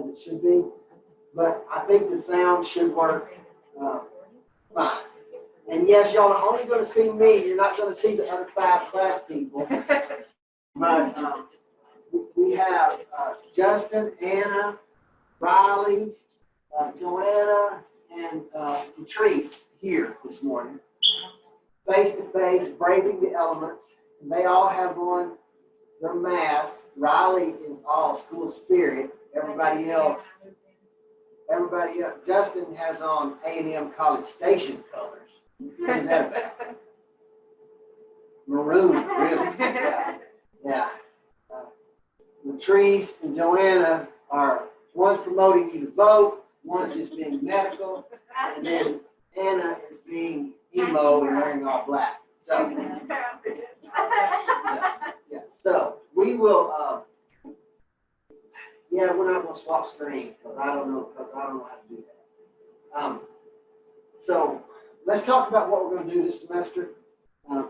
as it should be. But I think the sound should work fine. And yes, y'all are only going to see me. You're not going to see the other 5 class people. But we have Justin, Anna, Riley, Joanna, and Tracy here this morning, face to face, braving the elements. And they all have on their masks. Riley is all school spirit. Everybody else, Justin has on A&M College Station colors. What is that about? Maroon, really? Yeah. Latrice and Joanna are, one's promoting you to vote, one's just being medical, and then Anna is being emo and wearing all black. So, yeah. So we will. Yeah, we're not going to swap screens because I don't know how to do that. So let's talk about what we're going to do this semester.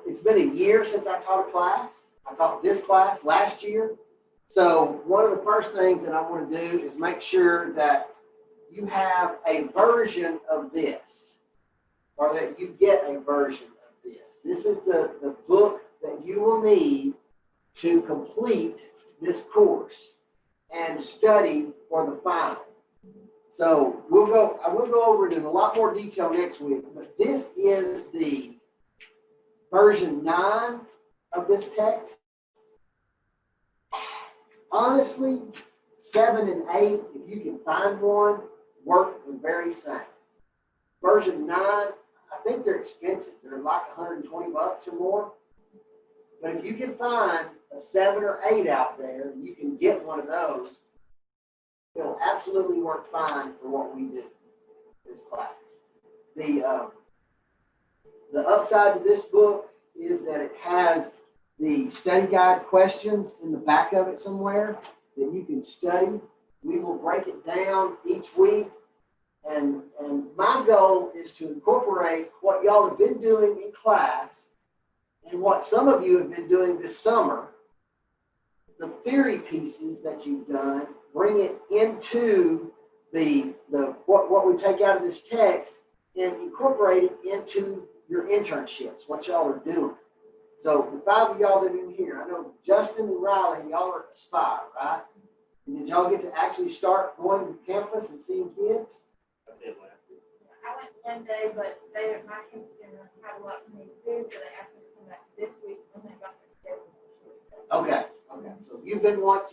It's been a year since I taught a class. I taught this class last year. So one of the first things that I want to do is make sure that you have a version of this, or that you get a version of this. This is the book that you will need to complete this course and study for the final. So I will go over it in a lot more detail next week, but this is the version 9 of this text. Honestly, 7 and 8, if you can find one, work the very same. Version 9, I think they're expensive. They're like $120 or more. But if you can find a 7 or 8 out there, you can get one of those. It'll absolutely work fine for what we do in this class. The upside to this book is that it has the study guide questions in the back of it somewhere that you can study. We will break it down each week. And my goal is to incorporate what y'all have been doing in class and what some of you have been doing this summer, the theory pieces that you've done, bring it into what we take out of this text and incorporate it into your internships, what y'all are doing. So the 5 of y'all that are in here, I know Justin and Riley, y'all are at Aspire, right? And did y'all get to actually start going to campus and seeing kids? I did last week. I went one day, but my kids had a lot for me to do, so they asked me to come back this week when they got their schedule. Okay. So you've been once,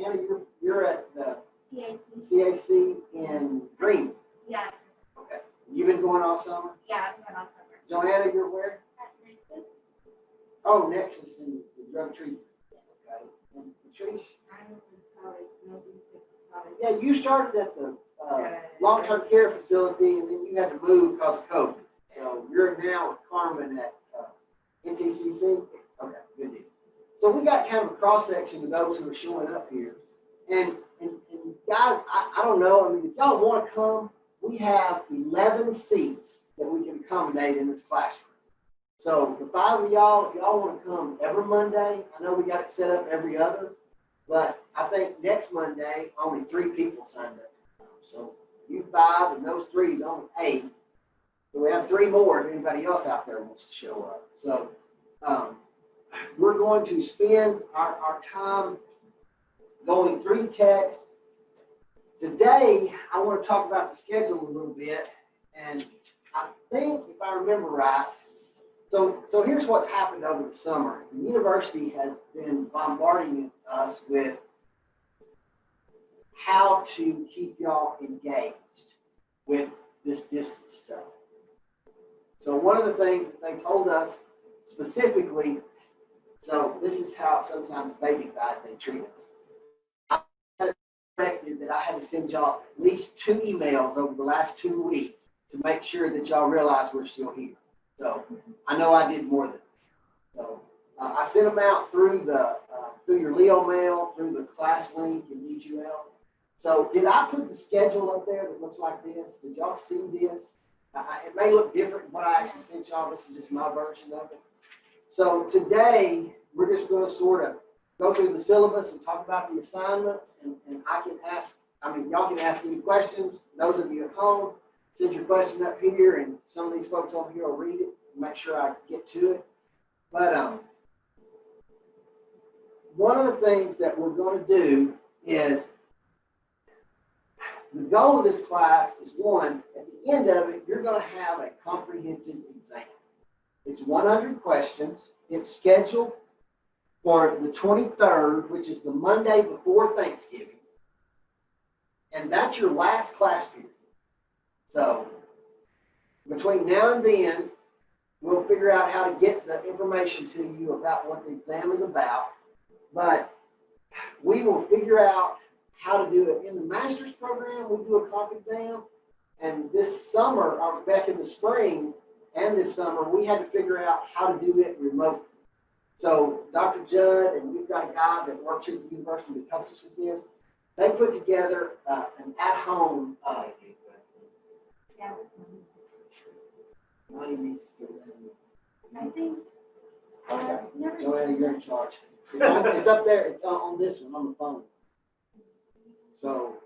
Anna, you're at the CAC in Green. Yeah. Okay. You've been going all summer? Yeah, I've been all summer. Joanna, you're where? Oh, Nexus in the drug treatment. Okay. And Patrice? Yeah, you started at the long-term care facility, and then you had to move because of COVID. So you're now with Carmen at NTCC? Okay, good deal. So we got kind of a cross-section of those who are showing up here. And guys, I don't know, I mean, if y'all want to come, we have 11 seats that we can accommodate in this classroom. So the 5 of y'all, if y'all want to come every Monday, I know we got it set up every other, but I think next Monday, only 3 people signed up. So you 5 and those 3 is only 8. So we have 3 more if anybody else out there wants to show up. So we're going to spend our time going through text. Today, I want to talk about the schedule a little bit, and I think, if I remember right, so here's what's happened over the summer. The university has been bombarding us with how to keep y'all engaged with this distance stuff. So one of the things that they told us specifically, so this is how sometimes baby guys, they treat us. I expected that I had to send y'all at least 2 emails over the last 2 weeks to make sure that y'all realize we're still here. So I know I did more than that. So I sent them out through your Leo mail, through the class link in EGL. So did I put the schedule up there that looks like this? Did y'all see this? It may look different than what I actually sent y'all. This is just my version of it. So today, we're just going to sort of go through the syllabus and talk about the assignments, and I I mean, y'all can ask any questions. Those of you at home, send your question up here, and some of these folks over here will read it and make sure I get to it. But one of the things that we're going to do is the goal of this class is, one, at the end of it, you're going to have a comprehensive exam. It's 100 questions. It's scheduled for the 23rd, which is the Monday before Thanksgiving. And that's your last class period. So between now and then, we'll figure out how to get the information to you about what the exam is about. But we will figure out how to do it. In the master's program, we do a comp exam. And this summer, or back in the spring and this summer, we had to figure out how to do it remotely. So Dr. Judd, and we've got a guy that works at the university that helps us with this, they put together an at-home money needs to get that in. I think, Okay, Joanna, you're in charge. It's up there, it's on this one, on the phone. So.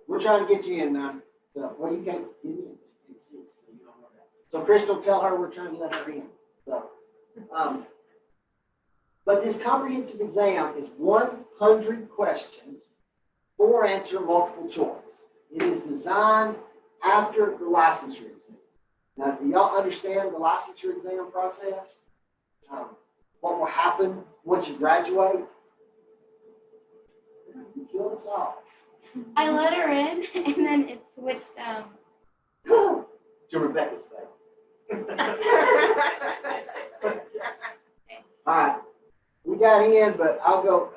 We're trying to get you in now. So, well, you can't get in. So you don't know that. So Crystal, tell her we're trying to let her in. So, but this comprehensive exam is 100 questions, 4 answer multiple choice. It is designed after the licensure exam. Now, do y'all understand the licensure exam process? What will happen once you graduate? You kill us all. I let her in, and then it switched. To Rebecca's face. All right, we got in, but I'll go.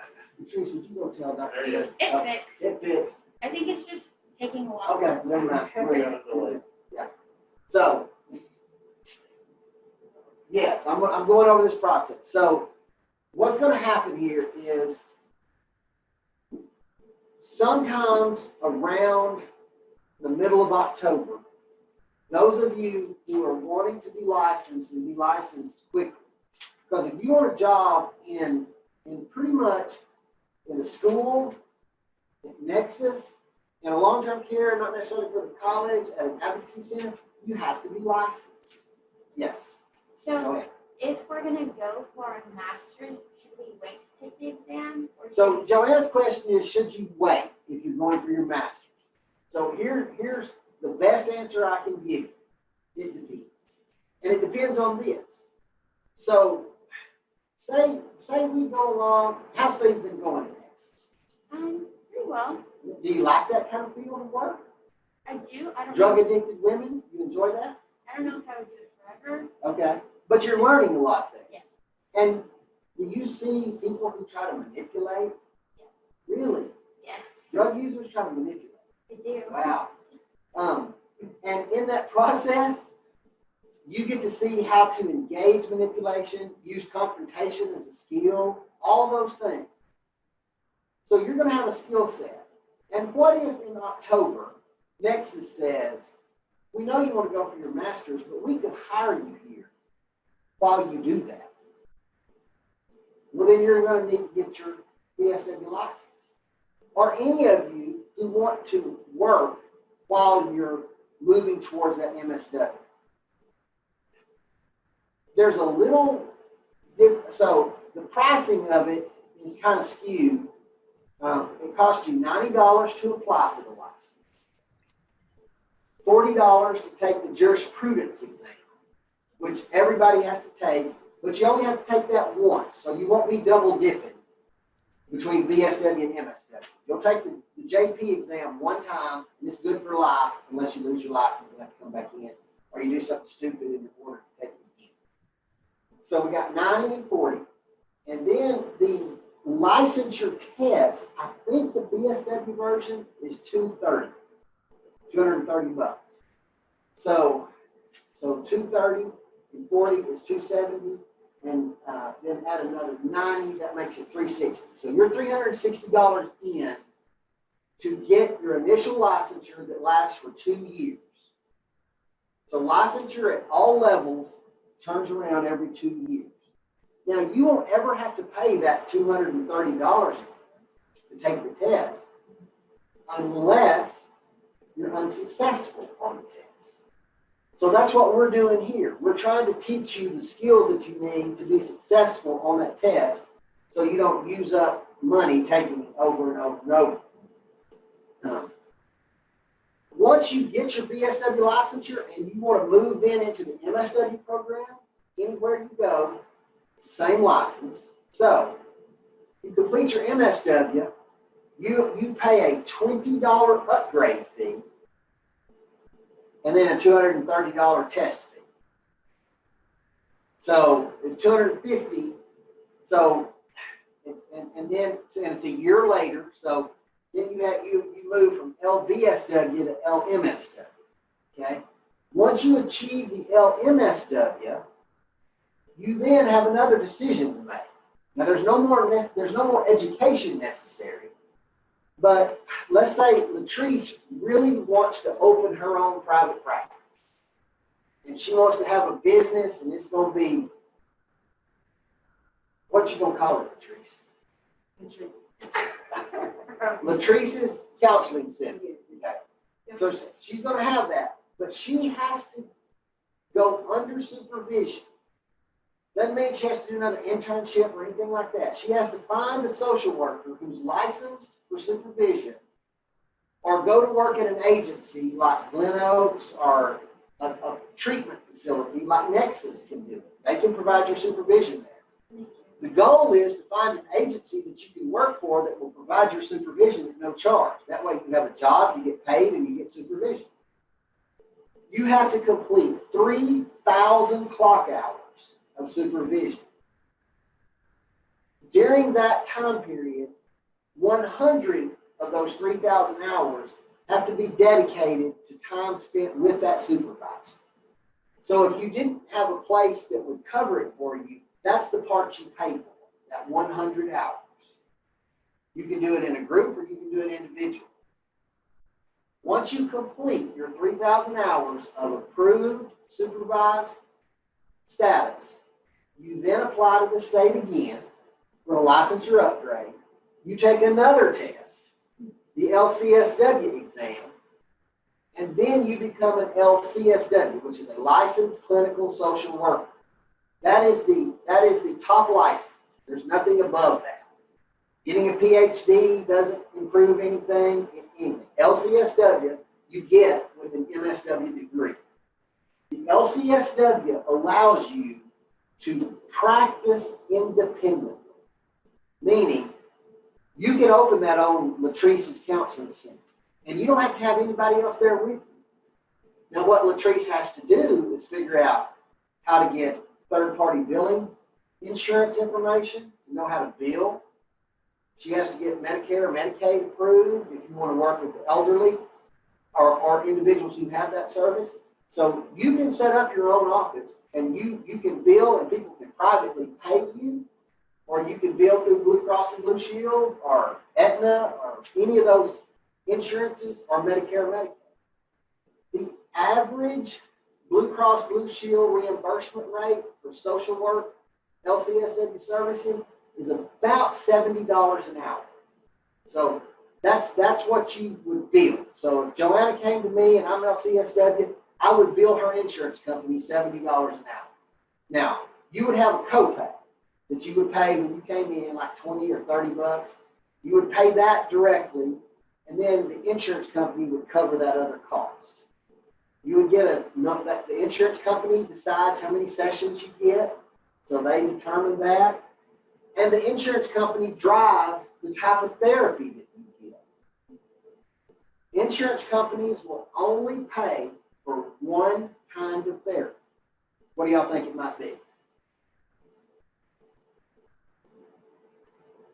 Tracy, would you go tell Dr. It's fixed. It fixed. I think it's just taking a while. Okay, never mind. Yeah. So, yes, I'm going over this process. So, what's going to happen here is sometimes around the middle of October, those of you who are wanting to be licensed and be licensed quickly, because if you want a job in pretty much in a school, at Nexus, in a long-term care, not necessarily for the college, at an advocacy center, you have to be licensed. Yes. Go So ahead. if we're gonna go for our master's, should we wait to take the exam? Or So Joanna's question is, should you wait if you're going for your master's? So here's the best answer I can give you. It depends. And it depends on this. So say we go along, how's things been going in Texas? Pretty well. Do you like that kind of field of work? I do. I don't Drug know. addicted women, you enjoy that? I don't know if I would do it forever. Okay. But you're learning a lot there. Yeah. And do you see people who try to manipulate? Yeah. Really? Yeah. Drug users try to manipulate. I do. Wow. And in that process, you get to see how to engage manipulation, use confrontation as a skill, all those things. So you're going to have a skill set. And what if in October, Nexus says, we know you want to go for your master's, but we could hire you here while you do that. Well, then you're going to need to get your BSW license. Or any of you who want to work while you're moving towards that MSW. There's a little different, so the pricing of it is kind of skewed. It costs you $90 to apply for the license, $40 to take the jurisprudence exam, which everybody has to take, but you only have to take that once, so you won't be double dipping between BSW and MSW. You'll take the JP exam one time, and it's good for life, unless you lose your license and have to come back in, or you do something stupid in order to take it again. So we got 90 and 40. And then the licensure test, I think the BSW version is $230 bucks. So 230 and 40 is 270, and then add another 90, that makes it 360. So you're $360 in to get your initial licensure that lasts for 2 years. So licensure at all levels, turns around every 2 years. Now, you won't ever have to pay that $230 to take the test unless you're unsuccessful on the test. So that's what we're doing here. We're trying to teach you the skills that you need to be successful on that test so you don't use up money taking it over and over and over. Once you get your BSW licensure and you want to move then into the MSW program, anywhere you go, it's the same license. So, you complete your MSW, you pay a $20 upgrade fee and then a $230 test fee. So, it's $250. So, and then it's a year later. So, then you move from LBSW to LMSW. Okay? Once you achieve the LMSW, you then have another decision to make. Now there's no more education necessary. But let's say Latrice really wants to open her own private practice. And she wants to have a business, and it's going to be, what you going to call it, Latrice? Latrice's Counseling Center. Okay. So she's going to have that, but she has to go under supervision. Doesn't mean she has to do another internship or anything like that. She has to find a social worker who's licensed for supervision, or go to work at an agency like Glen Oaks or a treatment facility like Nexus can do. They can provide your supervision there. The goal is to find an agency that you can work for that will provide your supervision at no charge. That way you have a job, you get paid, and you get supervision. You have to complete 3,000 clock hours of supervision. During that time period, 100 of those 3,000 hours have to be dedicated to time spent with that supervisor. So if you didn't have a place that would cover it for you, that's the part you pay for, that 100 hours. You can do it in a group or you can do it individually. Once you complete your 3,000 hours of approved, supervised status, you then apply to the state again for a licensure upgrade. You take another test, the Lcsw exam, and then you become an Lcsw, which is a licensed clinical social worker. That is the top license. There's nothing above that. Getting a PhD doesn't improve anything. Lcsw you get with an MSW degree. The Lcsw allows you to practice independently, meaning you can open that on Latrice's Counseling Center, and you don't have to have anybody else there with you. Now, what Latrice has to do is figure out how to get third-party billing insurance information, to know how to bill. She has to get Medicare or Medicaid approved if you want to work with the elderly or individuals who have that service. So you can set up your own office, and you can bill, and people can privately pay you, or you can bill through Blue Cross and Blue Shield or Aetna or any of those insurances or Medicare or Medicaid. The average Blue Cross Blue Shield reimbursement rate for social work Lcsw services is about $70 an hour. So that's what you would bill. So if Joanna came to me and I'm Lcsw, I would bill her insurance company $70 an hour. Now, you would have a copay that you would pay when you came in, like 20 or 30 bucks. You would pay that directly, and then the insurance company would cover that other cost. You would get the insurance company decides how many sessions you get, so they determine that. And the insurance company drives the type of therapy that you get. Insurance companies will only pay for one kind of therapy. What do y'all think it might be?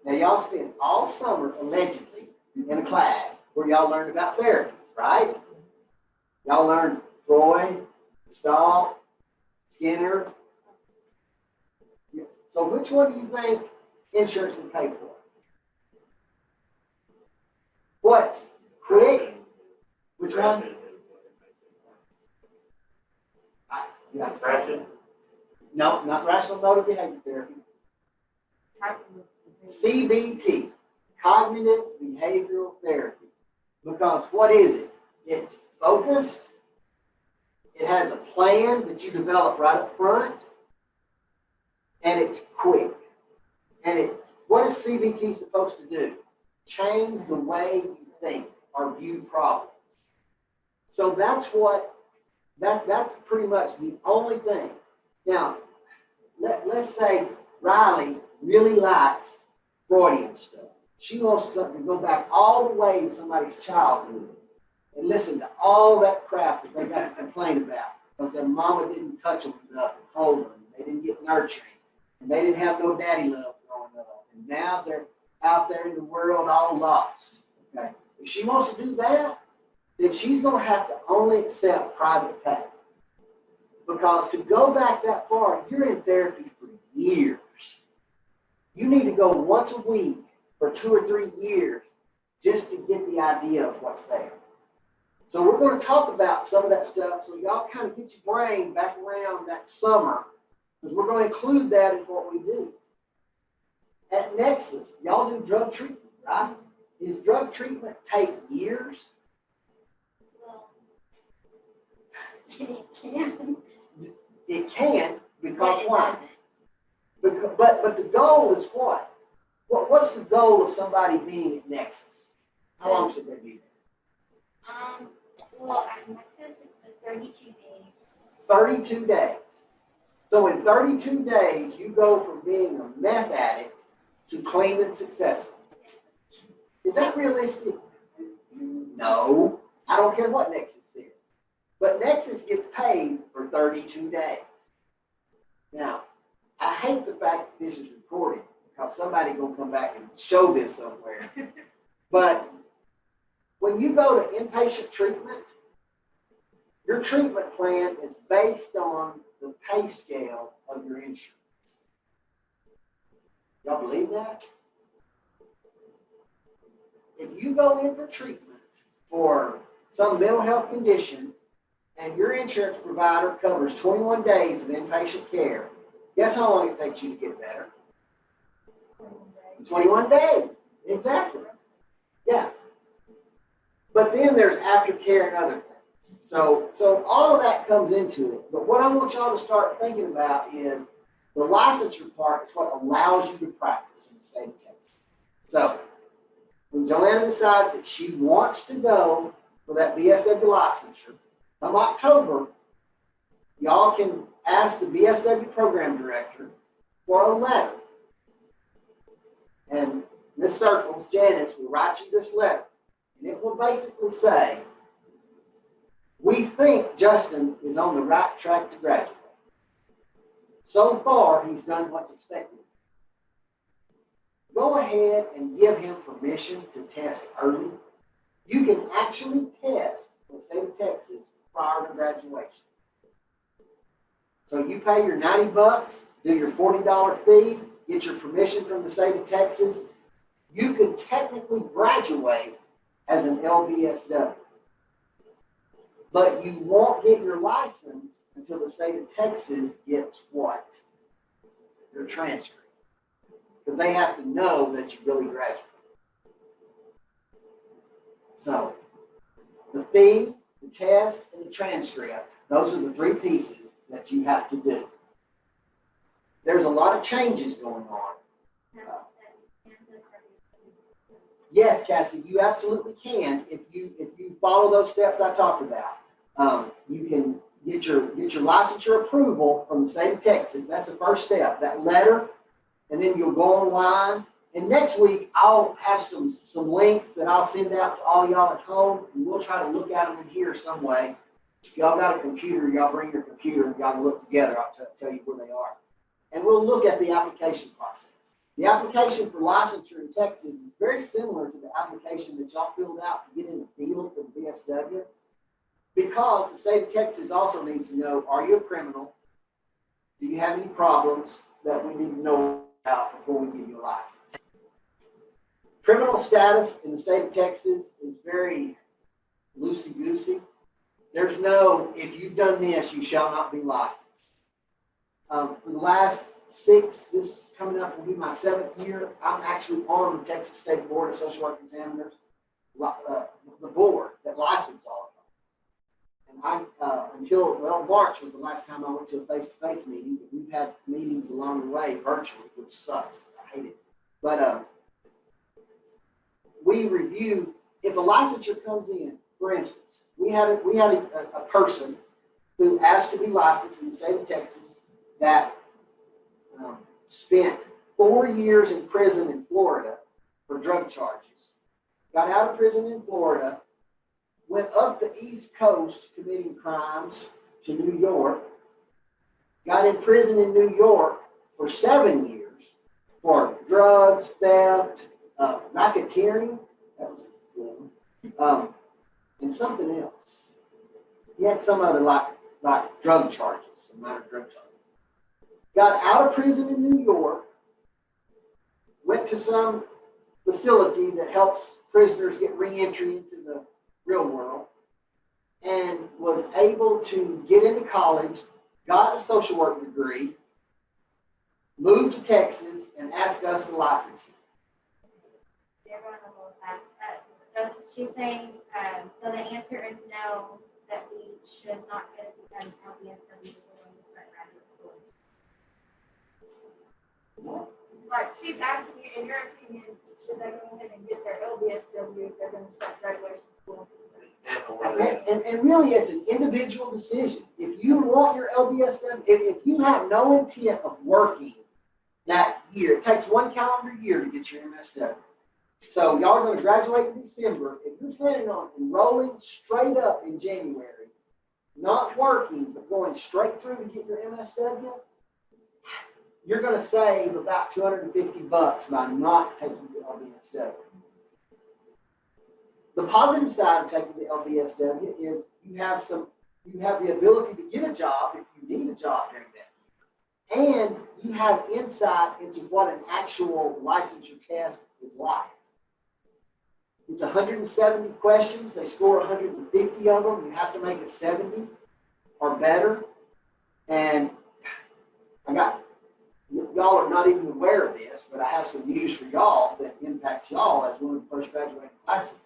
Now, y'all spend all summer, allegedly, in a class where y'all learned about therapies, right? Y'all learned Freud, Stahl, Skinner. So which one do you think insurance would pay for? What? Quick? Which one? Depression. No, not rational motor behavior therapy. CBT, cognitive behavioral therapy. Because what is it? It's focused. It has a plan that you develop right up front. And it's quick. And what is CBT supposed to do? Change the way you think or view problems. So that's pretty much the only thing. Now, let's say Riley really likes Freudian stuff. She wants to go back all the way to somebody's childhood and listen to all that crap that they got to complain about because their mama didn't touch them enough and hold them. They didn't get nurturing. And they didn't have no daddy love growing up. And now they're out there in the world all lost. Okay? If she wants to do that, then she's going to have to only accept private pay. Because to go back that far, you're in therapy for years. You need to go once a week for 2 or 3 years just to get the idea of what's there. So we're going to talk about some of that stuff so y'all kind of get your brain back around that summer because we're going to include that in what we do. At Nexus, y'all do drug treatment, right? Does drug treatment take years? It can. It can, because why? But the goal is what? What's the goal of somebody being at Nexus? How long should they be there? Well, at Nexus, it's 32 days. 32 days. So in 32 days, you go from being a meth addict to clean and successful. Is that realistic? No. I don't care what Nexus is. But Nexus gets paid for 32 days. Now, I hate the fact that this is recorded because somebody's going to come back and show this somewhere. But when you go to inpatient treatment, your treatment plan is based on the pay scale of your insurance. Y'all believe that? If you go in for treatment for some mental health condition and your insurance provider covers 21 days of inpatient care, guess how long it takes you to get better? 21 days. Exactly. Yeah. But then there's aftercare and other things. So all of that comes into it. But what I want y'all to start thinking about is the licensure part is what allows you to practice in the state of Texas. So when Joanna decides that she wants to go for that BSW licensure, come October, y'all can ask the BSW program director for a letter. And Ms. Circles, Janice, will write you this letter. And it will basically say, we think Justin is on the right track to graduate. So far, he's done what's expected. Go ahead and give him permission to test early. You can actually test in the state of Texas prior to graduation. So you pay your $90, do your $40 fee, get your permission from the state of Texas. You could technically graduate as an LBSW. But you won't get your license until the state of Texas gets what? Your transcript. Because they have to know that you really graduated. So, the fee, the test, and the transcript, those are the 3 pieces that you have to do. There's a lot of changes going on. Yes, Cassie, you absolutely can if you follow those steps I talked about. You can get your licensure approval from the state of Texas. That's the first step. That letter, and then you'll go online. And next week I'll have some links that I'll send out to all y'all at home, and we'll try to look at them in here some way. If y'all got a computer, y'all bring your computer and y'all can look together. I'll tell you where they are. And we'll look at the application process. The application for licensure in Texas is very similar to the application that y'all filled out to get in the field for the BSW, because the state of Texas also needs to know, are you a criminal? Do you have any problems that we need to know about before we give you a license? Criminal status in the state of Texas is very loosey-goosey. There's no, if you've done this, you shall not be licensed. For the last 6, this is coming up will be my 7th year. I'm actually on the Texas State Board of Social Work Examiners, the board that licenses all of them. And until March was the last time I went to a face-to-face meeting. But we've had meetings along the way virtually, which sucks because I hate it. But we review if a licensure comes in. For instance, we had a person who asked to be licensed in the state of Texas that spent 4 years in prison in Florida for drug charges. Got out of prison in Florida, went up the East Coast committing crimes to New York, got in prison in New York for 7 years for drugs, theft, racketeering, that was a good one, and something else. He had some other like drug charges, some minor drug charges. Got out of prison in New York, went to some facility that helps prisoners get reentry into the real world, and was able to get into college, got a social work degree, moved to Texas, and asked us to license him. So she's saying, so the answer is no, that we should not get it because LBSW is going to start graduate school. Like, she's asking you, in your opinion, should they go ahead and get their LBSW if they're going to start graduation school? And really, it's an individual decision. If you want your LBSW, if you have no intent of working that year, it takes 1 calendar year to get your MSW. So y'all are going to graduate in December. If you're planning on enrolling straight up in January, not working, but going straight through to get your MSW, you're going to save about $250 by not taking the LBSW. The positive side of taking the LBSW is you have the ability to get a job if you need a job during that year. And you have insight into what an actual licensure test is like. It's 170 questions. They score 150 of them. You have to make a 70 or better. And y'all are not even aware of this, but I have some news for y'all that impacts y'all as one of the first graduating classes.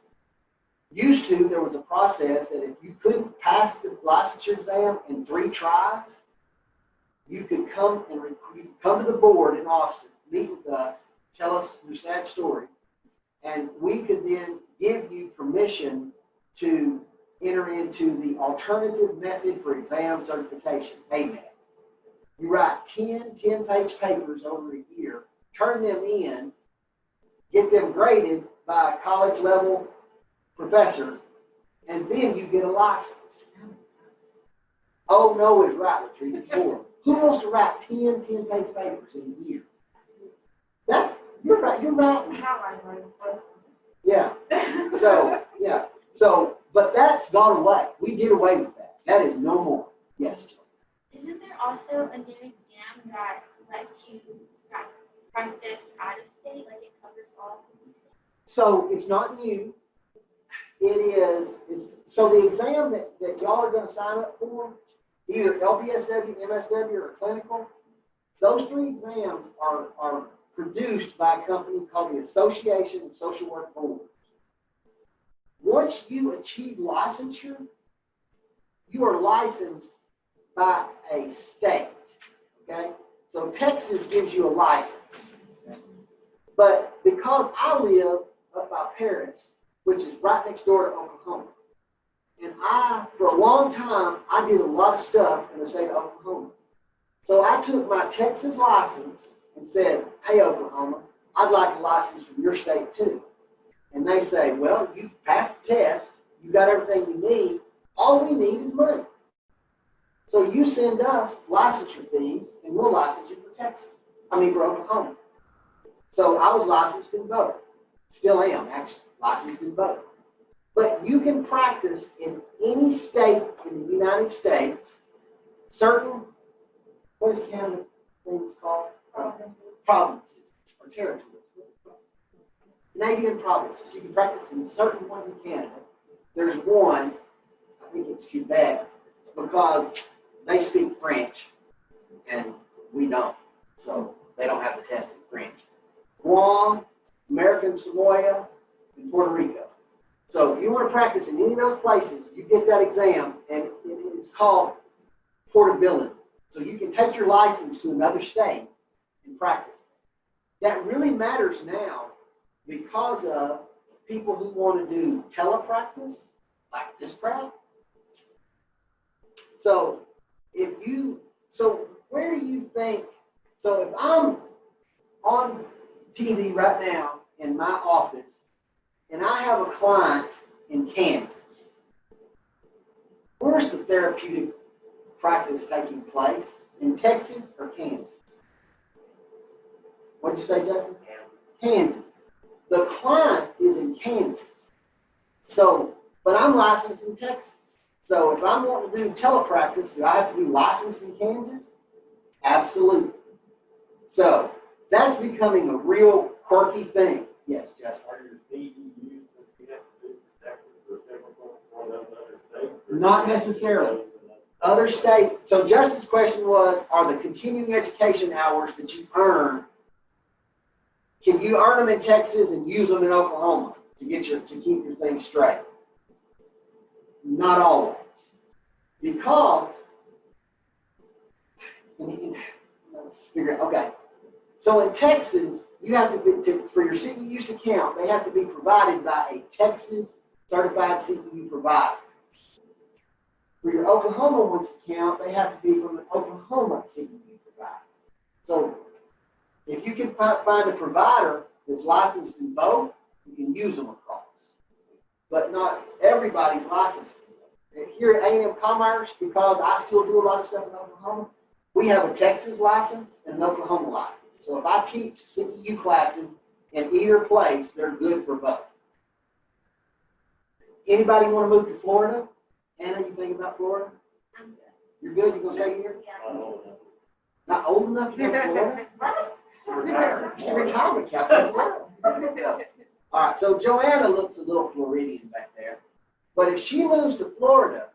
Used to, there was a process that if you couldn't pass the licensure exam in 3 tries, you could come to the board in Austin, meet with us, tell us your sad story, and we could then give you permission to enter into the alternative method for exam certification, AMET. You write 10-page papers over a year, turn them in, get them graded by a college level professor, and then you get a license. Oh, no is right, Tracy. Who wants to write 10-page papers in a year? You're right. Yeah. But that's gone away. We did away with that. That is no more. Yes. Isn't there also a new exam that lets you practice out of state, like it covers all of these things? So it's not new. So the exam that y'all are going to sign up for, either LBSW, MSW, or clinical, those 3 exams are produced by a company called the Association of Social Work Boards. Once you achieve licensure, you are licensed by a state, okay? So Texas gives you a license. Okay? But because I live up by Paris, which is right next door to Oklahoma, and for a long time, I did a lot of stuff in the state of Oklahoma. So I took my Texas license and said, hey, Oklahoma, I'd like a license from your state too. And they say, well, you passed the test, you got everything you need, all we need is money. So you send us licensure fees, and we'll license you for Oklahoma. So I was licensed in both. Still am, actually, licensed in both. But you can practice in any state in the United States, certain, what is Canada things called? Provinces or territories. Canadian provinces. You can practice in certain ones in Canada. There's one, I think it's Quebec, because they speak French, and We don't. So they don't have the testing French. Guam, American Samoa, and Puerto Rico. So if you want to practice in any of those places, you get that exam, and it's called portability. So you can take your license to another state and practice. That really matters now because of people who want to do telepractice, like this crowd. So where do you think, so if I'm on TV right now in my office and I have a client in Kansas, where's the therapeutic practice taking place? In Texas or Kansas? What did you say, Justin? Kansas. The client is in Kansas. So, but I'm licensed in Texas. So if I'm wanting to do telepractice, do I have to be licensed in Kansas? Absolutely. So that's becoming a real quirky thing. Yes, Justin. Are your CEUs that you have to do for Texas or several for those other states? Not necessarily. Other states. So Justin's question was, are the continuing education hours that you earn, can you earn them in Texas and use them in Oklahoma to keep your thing straight? Not always. Because, let's figure it out. Okay. So in Texas, you have to be, for your CEUs to count, they have to be provided by a Texas certified CEU provider. For your Oklahoma ones to count, they have to be from an Oklahoma CEU provider. So if you can find a provider that's licensed in both, you can use them across. But not everybody's licensed. Here at A&M Commerce, because I still do a lot of stuff in Oklahoma, we have a Texas license and an Oklahoma license. So if I teach CEU classes in either place, they're good for both. Anybody want to move to Florida? Anna, you think about Florida? I'm good. You're good? You going to stay here? Yeah. Not old enough to go to Florida? It's a retirement captain. All right, so Joanna looks a little Floridian back there. But if she moves to Florida,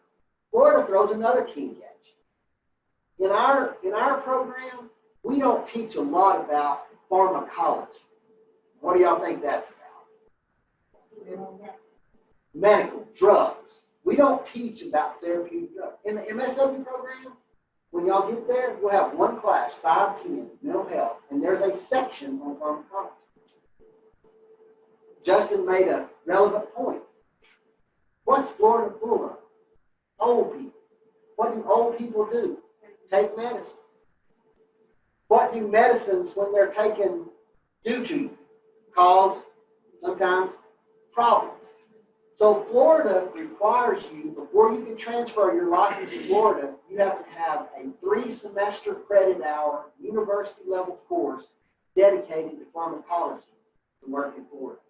Florida throws another kink at you. In our program, we don't teach a lot about pharmacology. What do y'all think that's about? Medical, drugs. We don't teach about therapeutic drugs. In the MSW program, when y'all get there, you'll have one class, 510, mental health, and there's a section on pharmacology. Justin made a relevant point. What's Florida full of? Old people. What do old people do? Take medicine. What do medicines, when they're taken, do to you? Cause sometimes problems. So Florida requires you, before you can transfer your license to Florida, you have to have a 3-semester credit hour university level course dedicated to pharmacology to work in Florida.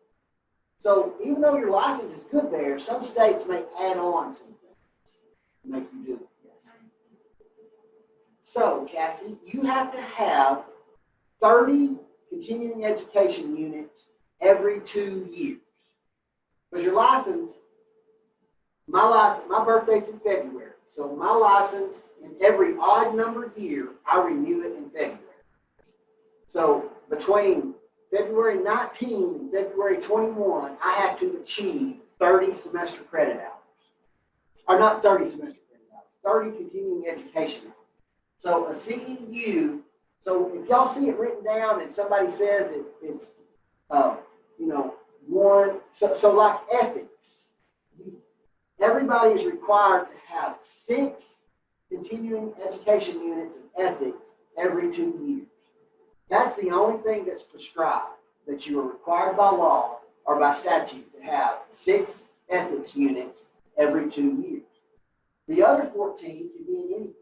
So even though your license is good there, some states may add on some things to make you do it. So, Cassie, you have to have 30 continuing education units every 2 years. Because your license, my birthday's in February. So my license, in every odd numbered year, I renew it in February. So between February 19 and February 21, I have to achieve 30 semester credit hours. Or not 30 semester credit hours, 30 continuing education hours. So a CEU, so if y'all see it written down and somebody says it's one, so like ethics, everybody is required to have 6 continuing education units of ethics every 2 years. That's the only thing that's prescribed, that you are required by law or by statute to have 6 ethics units every 2 years. The other 14 can be in anything.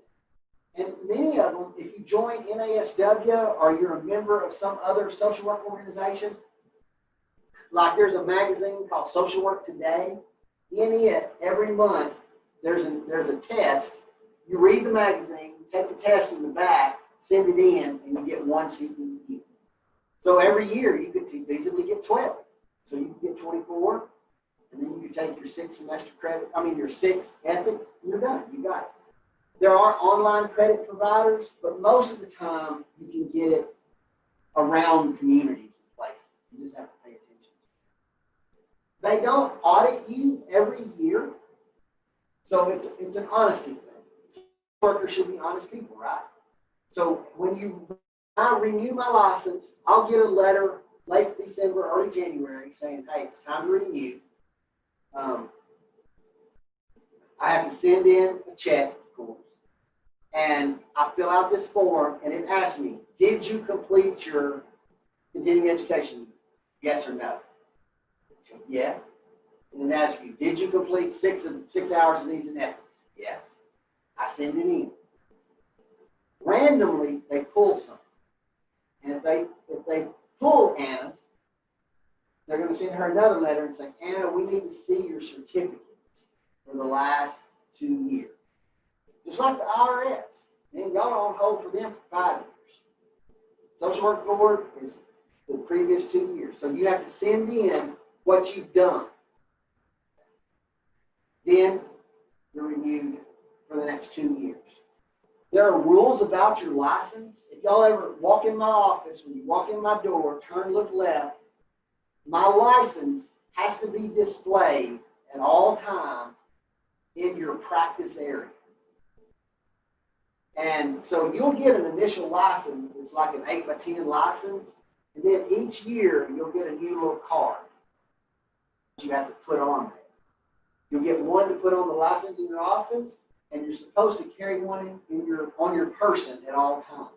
And many of them, if you join NASW or you're a member of some other social work organizations, like there's a magazine called Social Work Today. In it, every month, there's a test. You read the magazine, take the test in the back, send it in, and you get 1 CEU. So every year, you could feasibly get 12. So you can get 24, and then you can take your 6 semester credit, your 6 ethics, and you're done. You got it. There are online credit providers, but most of the time you can get it around communities and places. You just have to pay attention. They don't audit you every year, so it's an honesty thing. Workers should be honest people, right? So when I renew my license, I'll get a letter late December, early January saying, hey, it's time to renew. I have to send in a check, of course, and I fill out this form, and it asks me, did you complete your continuing education? Yes or no? Yes. And it asks you, did you complete 6 hours of these in ethics? Yes. I send it in. Randomly, they pull something. And if they pull Anna's, they're going to send her another letter and say, Anna, we need to see your certificates for the last 2 years. Just like the IRS. And y'all are on hold for them for 5 years. Social Work Board is the previous 2 years. So you have to send in what you've done. Then you're renewed for the next 2 years. There are rules about your license. If y'all ever walk in my office, when you walk in my door, turn, look left, my license has to be displayed at all times in your practice area. And so you'll get an initial license. It's like an 8x10 license. And then each year, you'll get a new little card that you have to put on there. You'll get one to put on the license in your office, and you're supposed to carry one on your person at all times.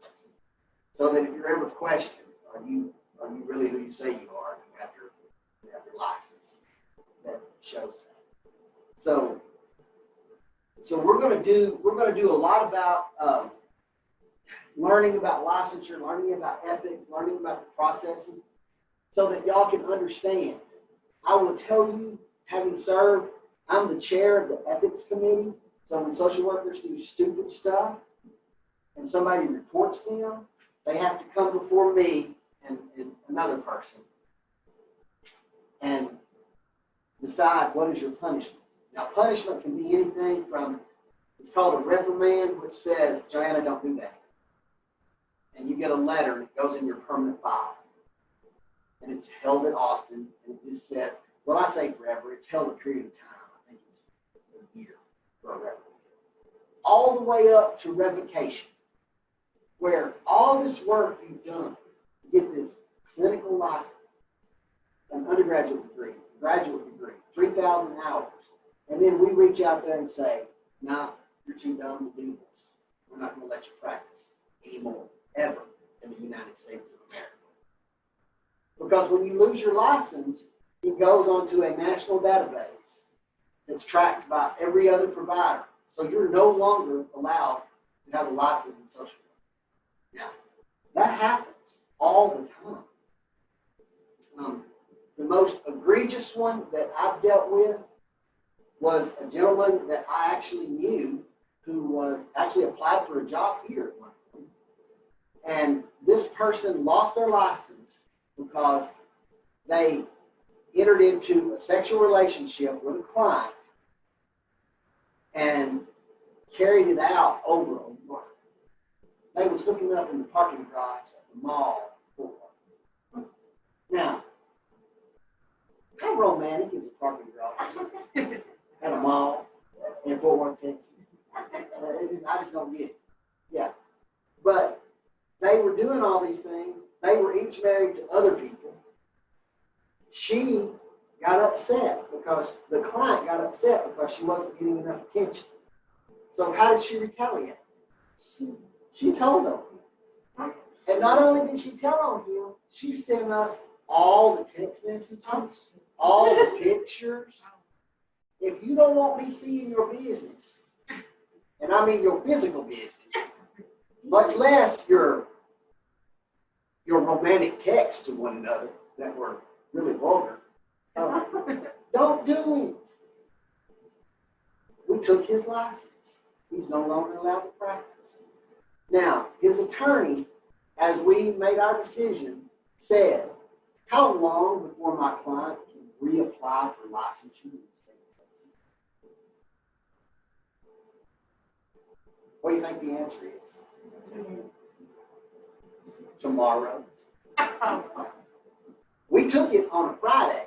So that if you're ever questioned, are you really who you say you are? You have your license that shows that. So we're going to do a lot about learning about licensure, learning about ethics, learning about the processes, so that y'all can understand. I will tell you, having served, I'm the chair of the ethics committee. So when social workers do stupid stuff and somebody reports them, they have to come before me and another person and decide what is your punishment. Now, punishment can be anything from, it's called a reprimand, which says, Joanna, don't do that. And you get a letter, and it goes in your permanent file. And it's held at Austin, and it just says, well, I say forever, it's held a period of time. I think it's a year for a reprimand. All the way up to revocation, where all this work you've done to get this clinical license, an undergraduate degree, graduate degree, 3,000 hours, and then we reach out there and say, no, you're too dumb to do this. We're not going to let you practice anymore, ever, in the United States of America. Because when you lose your license, it goes onto a national database that's tracked by every other provider. So you're no longer allowed to have a license in social work. Now, that happens all the time. The most egregious one that I've dealt with was a gentleman that I actually knew who was actually applied for a job here at one point. And this person lost their license because they entered into a sexual relationship with a client and carried it out over a month. They was hooking up in the parking garage at the mall. Now, how romantic is a parking garage at a mall in Fort Worth, Texas? I just don't get it. Yeah. But they were doing all these things. They were each married to other people. She got upset because the client got upset because she wasn't getting enough attention. So how did she retaliate? She told on him. And not only did she tell on him, she sent us all the text messages, all the pictures. If you don't want me seeing your business, and I mean your physical business, much less your romantic texts to one another that were really vulgar, don't do it. We took his license. He's no longer allowed to practice. Now, his attorney, as we made our decision, said, how long before my client can reapply for licensure in the state of Texas? What do you think the answer is? Tomorrow. We took it on a Friday.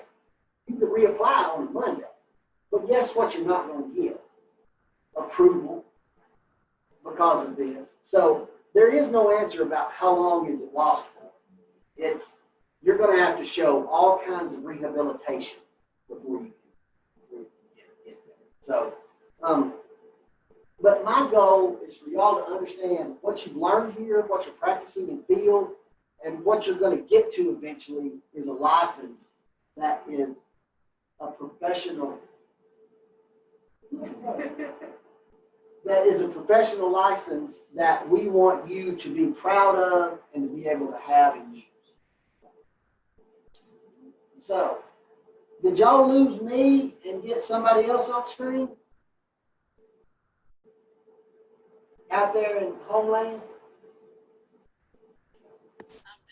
You could reapply on a Monday. But guess what you're not going to get? Approval because of this. So there is no answer about how long is it lost for. It's you're going to have to show all kinds of rehabilitation before you can get there. So, but my goal is for y'all to understand what you've learned here, what you're practicing in field, and what you're going to get to eventually is a license that is a professional license that we want you to be proud of and to be able to have and use. So, did y'all lose me and get somebody else on screen? Out there in Homeland?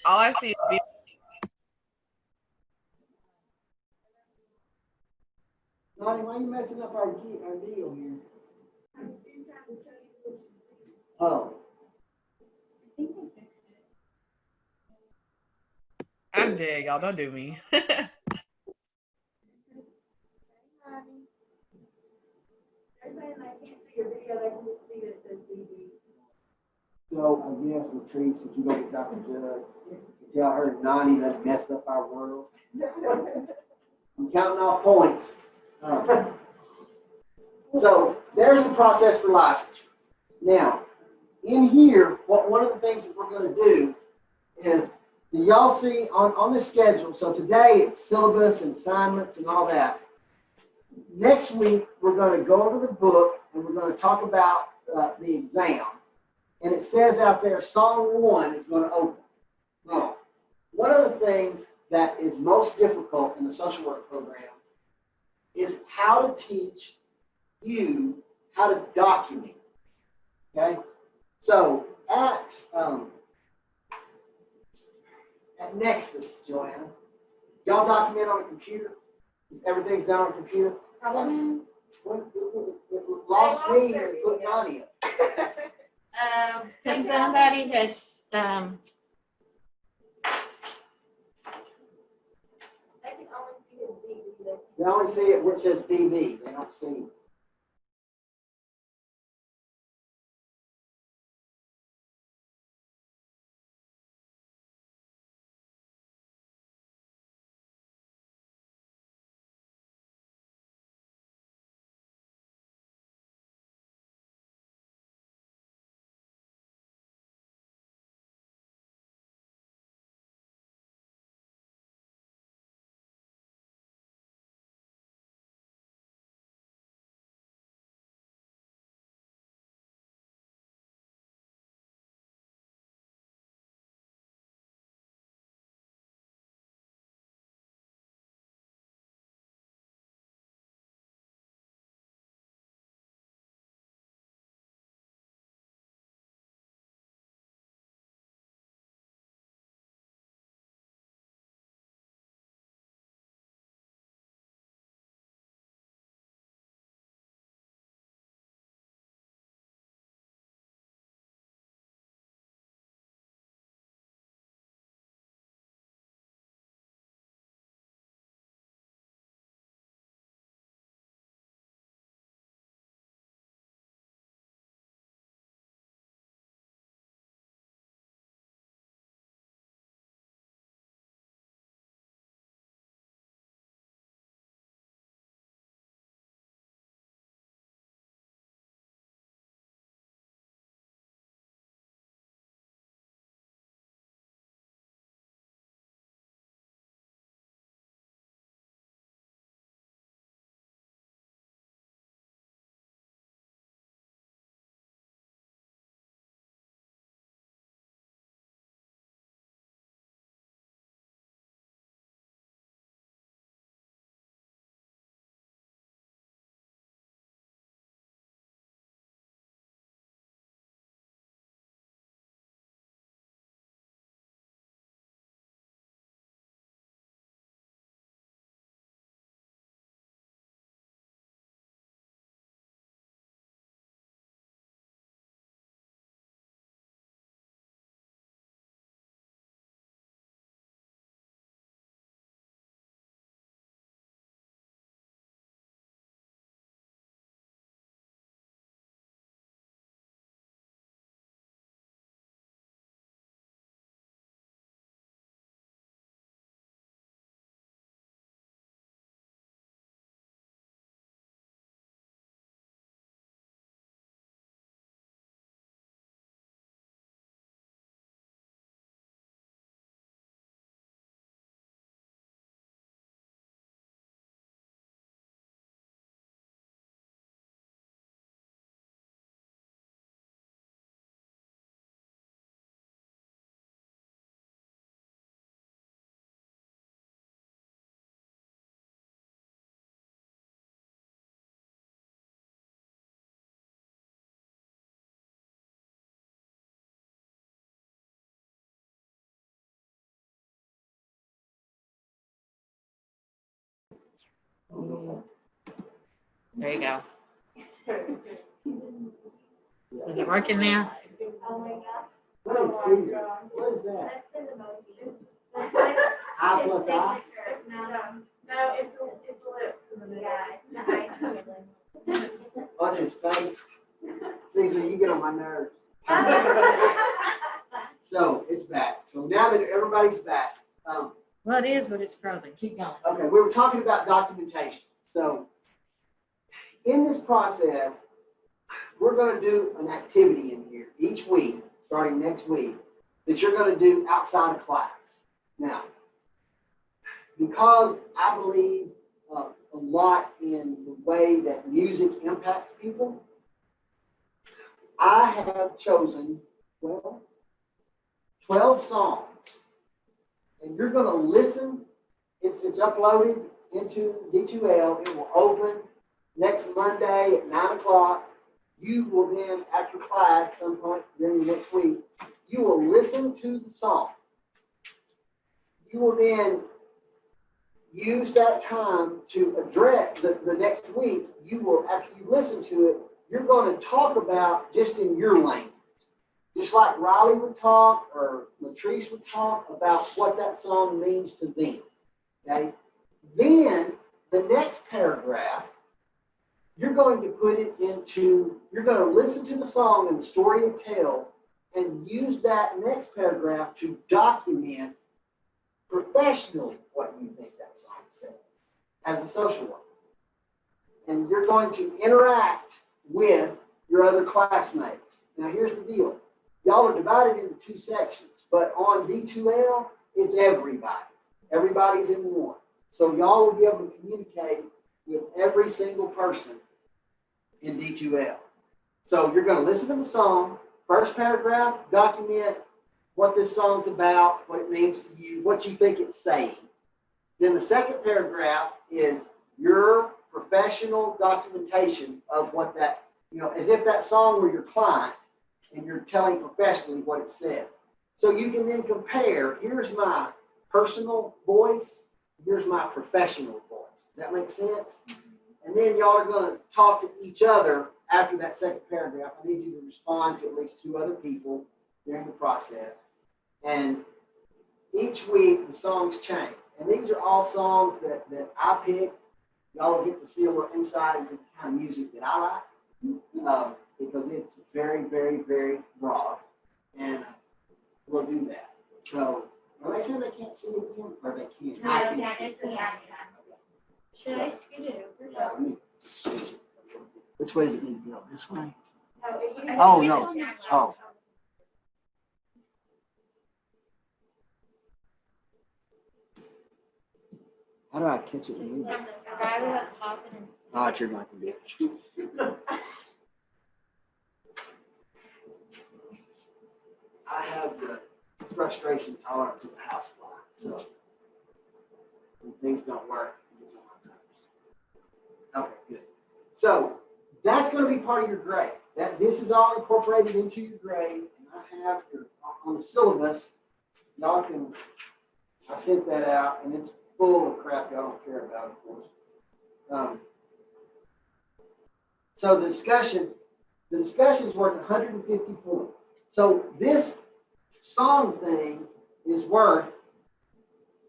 All I see is Lonnie, why are you messing up our deal here? Oh. I'm dead, y'all. Don't do me. So I guess Latrice, if you go to Dr. Judd, tell her Nani done messed up our world. I'm counting off points. So there's the process for licensure. Now, in here, one of the things that we're going to do is, do y'all see on this schedule, so today it's syllabus and assignments and all that. Next week, we're going to go over the book and we're going to talk about the exam. And it says out there, Song 1 is going to open. Now, one of the things that is most difficult in the social work program is how to teach you how to document. Okay? So at Nexus, Joanna, y'all document on a computer? Everything's done on a computer? Probably. Lost me and put Nani up. Somebody has, They only see it where it says BB. They don't see There you go. Is it working now? Oh my gosh. What is Caesar? What is that? That's his emoji. That's like I his plus I? signature. No. No, it's a lip. Yeah, it's the eye. What's his face? Caesar, you get on my nerves. So it's back. So now that everybody's back, Well, it is, but it's frozen. Keep going. okay, we were talking about documentation. So in this process, we're going to do an activity in here each week, starting next week, that you're going to do outside of class. Now, because I believe a lot in the way that music impacts people, I have chosen, 12 songs. And you're going to listen. It's uploaded into D2L. It will open next Monday at 9 o'clock. You will then, after class, some point during the next week, you will listen to the song. You will then use that time to address the next week. You will, after you listen to it, you're going to talk about just in your language. Just like Riley would talk or Latrice would talk about what that song means to them. Okay? Then the next paragraph, you're going to put it into, you're going to listen to the song and the story it tells and use that next paragraph to document professionally what you think that song says as a social worker. And you're going to interact with your other classmates. Now here's the deal. Y'all are divided into two sections, but on D2L, it's everybody. Everybody's in one. So y'all will be able to communicate with every single person in D2L. So you're going to listen to the song. First paragraph, document what this song's about, what it means to you, what you think it's saying. Then the second paragraph is your professional documentation of what that, as if that song were your client and you're telling professionally what it says. So you can then compare, here's my personal voice, here's my professional voice. Does that make sense? And then y'all are going to talk to each other after that second paragraph. I need you to respond to at least 2 other people during the process. And each week the songs change. And these are all songs that I pick. Y'all will get to see a little insight into the kind of music that I like. Because it's very, very, very broad. And we'll do that. So, are they saying they can't see it again? Or they can't? I can see it. Should I scoot it over? Which way does it need to go? This way? Oh, no. Oh. How do I catch it? The guy who was talking. Oh, it's your mic, bitch. I have the frustration tolerance of the house fly, so when things don't work, it gets on my nerves. Okay, good. So that's going to be part of your grade. This is all incorporated into your grade, and I have on the syllabus. Y'all can. I sent that out, and it's full of crap y'all don't care about, of course. So the discussion is worth 150 points. So this song thing is worth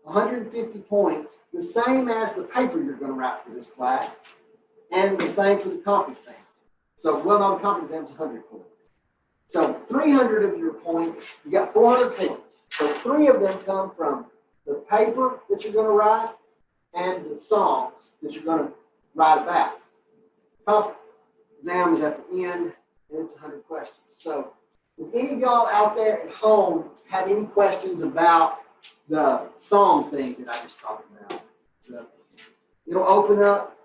150 points, the same as the paper you're going to write for this class, and the same for the comp exam. So, the comp exam is 100 points. So 300 of your points, you got 400 points. So 3 of them come from the paper that you're going to write and the songs that you're going to write about. Comp exam is at the end, and it's 100 questions. So if any of y'all out there at home have any questions about the song thing that I just talked about, it'll open up,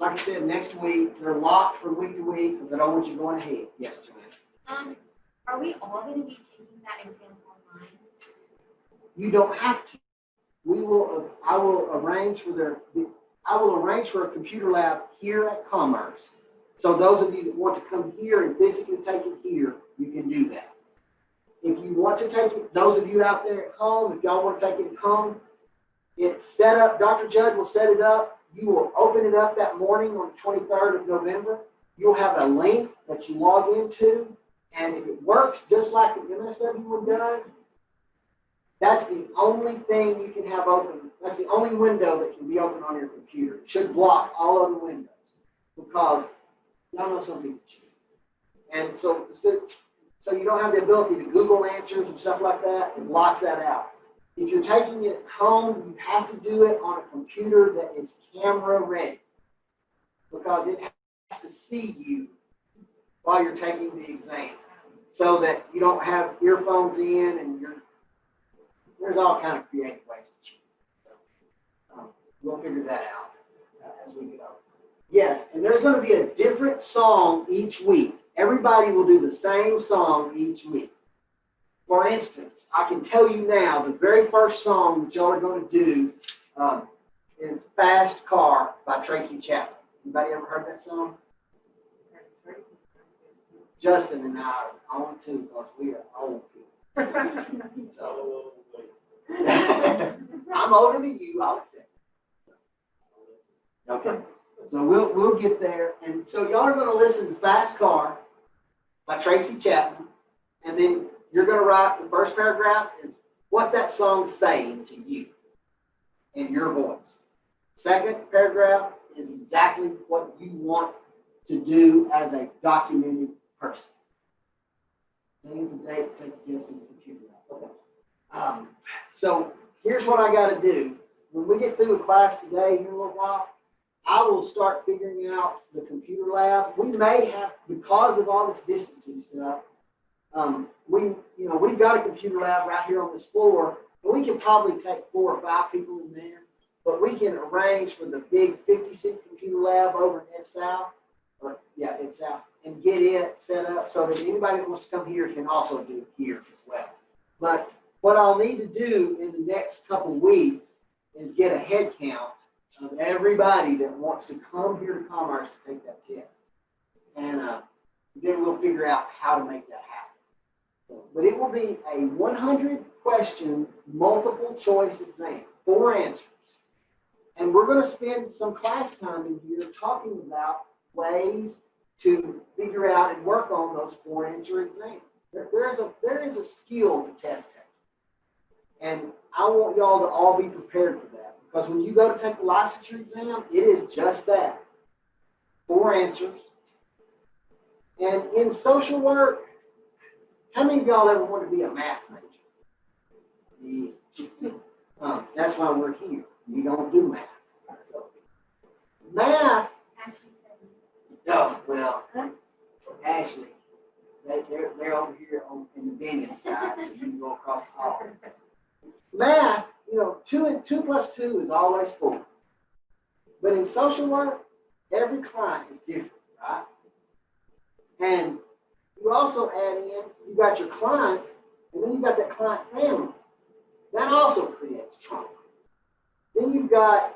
like I said, next week. They're locked from week to week because I don't want you going ahead. Yes, Joanne. Are we all going to be taking that exam online? You don't have to. I will arrange for a computer lab here at Commerce. So those of you that want to come here and physically take it here, you can do that. If you want to take it, those of you out there at home, if y'all want to take it at home, it's set up. Dr. Judd will set it up. you will open it up that morning on the 23rd of November. You'll have a link that you log into, and if it works just like the MSW one does, that's the only thing you can have open. That's the only window that can be open on your computer. It should block all other windows because y'all know some people cheat. And so you don't have the ability to Google answers and stuff like that. It blocks that out. If you're taking it home, you have to do it on a computer that is camera ready because it has to see you while you're taking the exam so that you don't have earphones in and there's all kind of creative ways to cheat. So, we'll figure that out as we go. Yes, and there's going to be a different song each week. Everybody will do the same song each week. For instance, I can tell you now, the very first song that y'all are going to do is Fast Car by Tracy Chapman. Anybody ever heard that song? Justin and I are only two because we are old people. So, I'm older than you, I'll accept it. Okay, so we'll get there. And so y'all are going to listen to Fast Car by Tracy Chapman, and then you're going to write the first paragraph is what that song's saying to you in your voice. Second paragraph is exactly what you want to do as a documented person. Name the date, take the test, and the computer out. Okay. So here's what I got to do. When we get through with class today, here in a little while, I will start figuring out the computer lab. We may have, because of all this distancing stuff, we've got a computer lab right here on this floor, and we can probably take 4 or 5 people in there, but we can arrange for the big 50-seat computer lab over in Ed-South, and get it set up so that anybody that wants to come here can also do it here as well. But what I'll need to do in the next couple of weeks is get a head count of everybody that wants to come here to Commerce to take that test. And then we'll figure out how to make that happen. But it will be a 100-question multiple choice exam, 4 answers. And we're going to spend some class time in here talking about ways to figure out and work on those 4-answer exams. There is a skill to test taking. And I want y'all to all be prepared for that. Because when you go to take the licensure exam, it is just that. 4 answers. And in social work, how many of y'all ever want to be a math major? Yeah. That's why we're here. We don't do math. So, math. Oh, well, Ashley, they're over here in the Binion side, so you can go across the hall. Math, 2 plus 2 is always 4. But in social work, every client is different, right? And you also add in, you got your client, and then you got that client family. That also creates trauma. Then you've got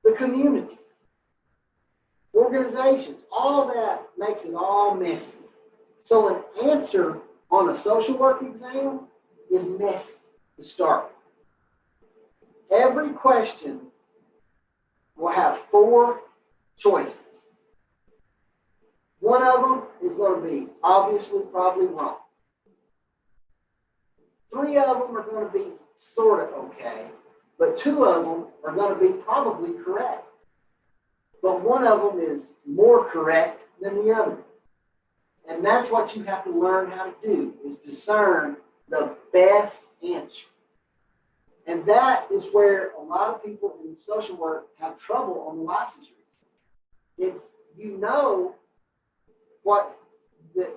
the community, organizations, all that makes it all messy. So an answer on a social work exam is messy to start with. Every question will have 4 choices. One of them is going to be obviously probably wrong. 3 of them are going to be sort of okay, but 2 of them are going to be probably correct. But one of them is more correct than the other. And that's what you have to learn how to do, is discern the best answer. And that is where a lot of people in social work have trouble on the licensure. It's,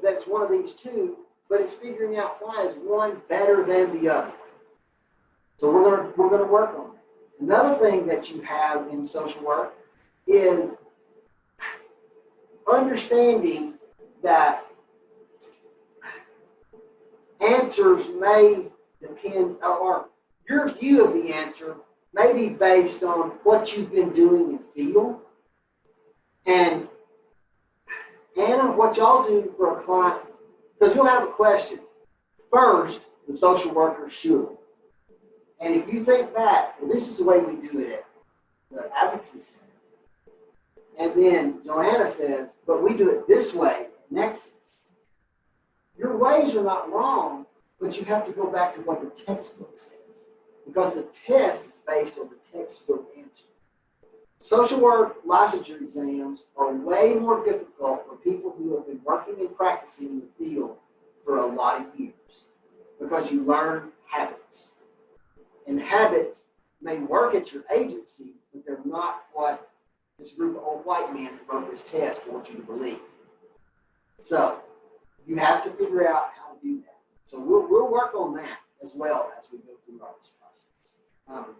that's one of these 2, but it's figuring out why is one better than the other. So we're gonna work on it. Another thing that you have in social work is understanding that answers may depend, or your view of the answer may be based on what you've been doing in field. And Anna, what y'all do for a client, because you'll have a question. First, the social worker should. And if you think back, and this is the way we do it at the Advocacy Center, And then Joanna says, but we do it this way at Nexus. Your ways are not wrong, but you have to go back to what the textbook says. Because the test is based on the textbook answer. Social work licensure exams are way more difficult for people who have been working and practicing in the field for a lot of years. Because you learn habits. And habits may work at your agency, but they're not what this group of old white men that wrote this test want you to believe. So you have to figure out how to do that. So we'll work on that as well as we go through our process.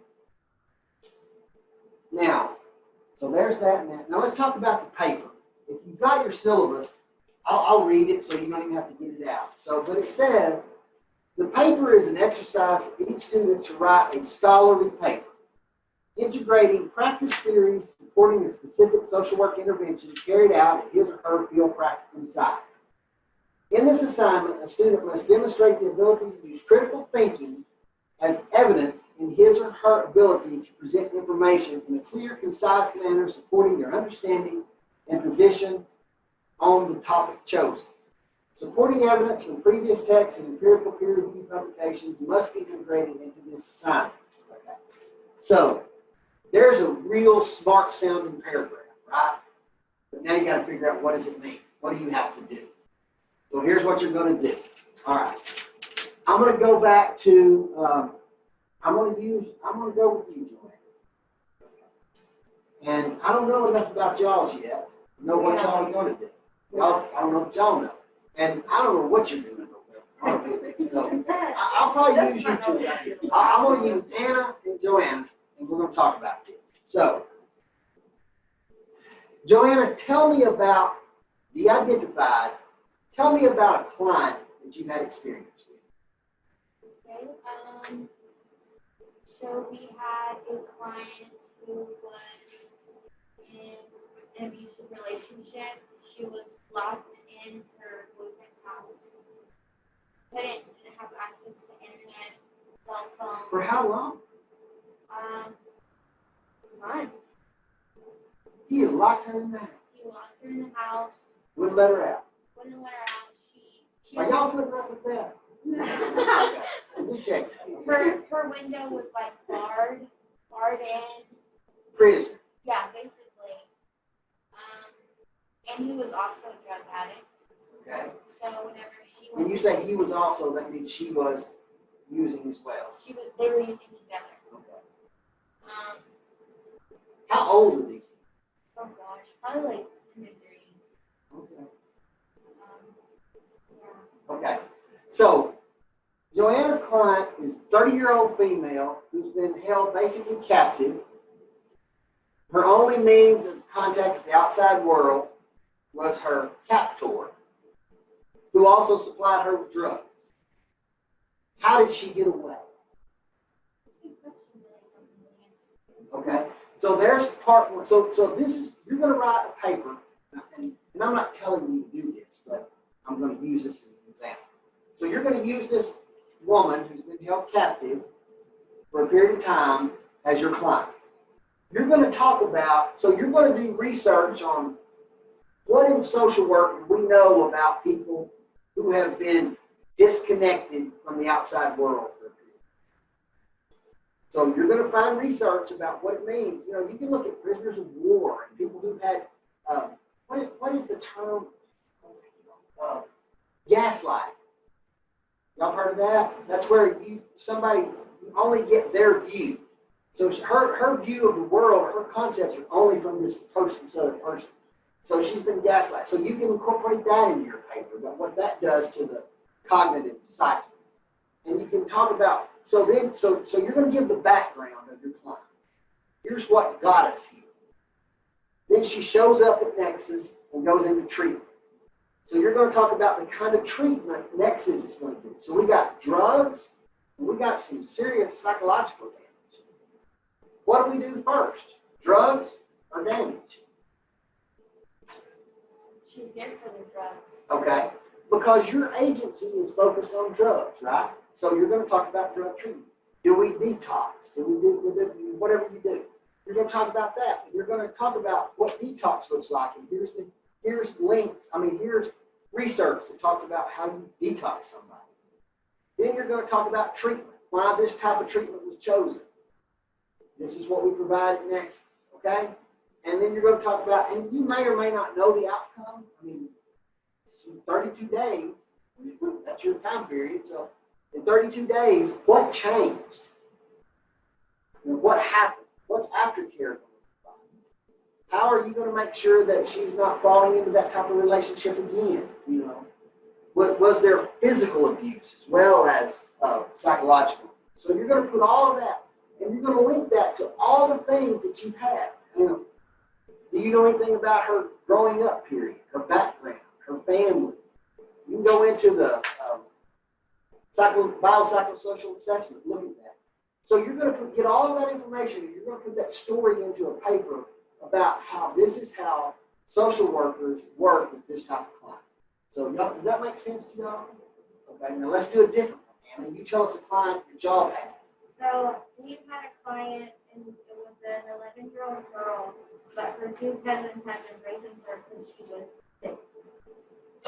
Now, so there's that and that. Now let's talk about the paper. If you've got your syllabus, I'll read it so you don't even have to get it out. So, but it says, the paper is an exercise for each student to write a scholarly paper, integrating practice theories supporting a specific social work intervention carried out at his or her field practicum site. In this assignment, a student must demonstrate the ability to use critical thinking as evidence in his or her ability to present information in a clear, concise manner supporting their understanding and position on the topic chosen. Supporting evidence from previous texts and empirical peer-reviewed publications must be integrated into this assignment. Okay. So, there's a real smart-sounding paragraph, right? But now you got to figure out what does it mean? What do you have to do? So here's what you're going to do. All right. I'm going to go back to, I'm going to go with you, Joanne. And I don't know enough about y'all's yet. I know what y'all are going to do. Y'all, I don't know what y'all know. And I don't know what you're doing. So I'll probably use you two. I'm going to use Anna and Joanna, and we're going to talk about this. So, Joanna, tell me about the identified. Tell me about a client that you've had experience with. Okay, so we had a client who was in an abusive relationship. She was locked in her boyfriend's house. Couldn't have access to internet, cell phone. For how long? Months. He had locked her in the house. He locked her in the house. Wouldn't let her out. Wouldn't let her out. She Are y'all putting up with that? Okay. I'm just checking. her window was like barred in. Prison. Yeah, basically. And he was also a drug addict. Okay. So whenever she When you say he was also, that means she was using as well. they were using together. Okay. How old were these people? Oh gosh, probably like in their 30s. Okay. Yeah. Okay. So, Joanna's client is a 30-year-old female who's been held basically captive. Her only means of contact with the outside world was her captor, who also supplied her with drugs. How did she get away? Okay. So there's part one. So this is, you're going to write a paper, and I'm not telling you to do this, but I'm going to use this as an example. So you're going to use this woman who's been held captive for a period of time as your client. You're going to talk about, so you're going to do research on what in social work do we know about people who have been disconnected from the outside world for a period. So you're going to find research about what it means. You know, you can look at prisoners of war and people who've had, what is the term? Gaslighting. Y'all heard of that? That's where you only get their view. So her view of the world, her concepts are only from this other person. So she's been gaslighted. So you can incorporate that into your paper about what that does to the cognitive psyche. And you can talk about, so you're going to give the background of your client. Here's what got us here. Then she shows up at Nexus and goes into treatment. So you're going to talk about the kind of treatment Nexus is going to do. So we got drugs, and we got some serious psychological damage. What do we do first? Drugs or damage? She's there for the drugs. Okay. Because your agency is focused on drugs, right? So you're going to talk about drug treatment. Do we detox? Do we do whatever you do? You're going to talk about that. And you're going to talk about what detox looks like. And here's links. Here's research that talks about how you detox somebody. Then you're going to talk about treatment, why this type of treatment was chosen. This is what we provide at Nexus, okay? And then you're going to talk about, and you may or may not know the outcome. 32 days, that's your time period. So in 32 days, what changed? What happened? What's aftercare? How are you going to make sure that she's not falling into that type of relationship again? Was there physical abuse as well as psychological? So you're going to put all of that, and you're going to link that to all the things that you've had. Do you know anything about her growing up period, her background, her family? You can go into the biopsychosocial assessment, look at that. So you're going to get all of that information, and you're going to put that story into a paper about how this is how social workers work with this type of client. So does that make sense to y'all? Okay, now let's do it differently. Anna, you tell us a client that y'all had. So we've had a client, and it was an 11-year-old girl, but her two cousins had been raising her since she was 6.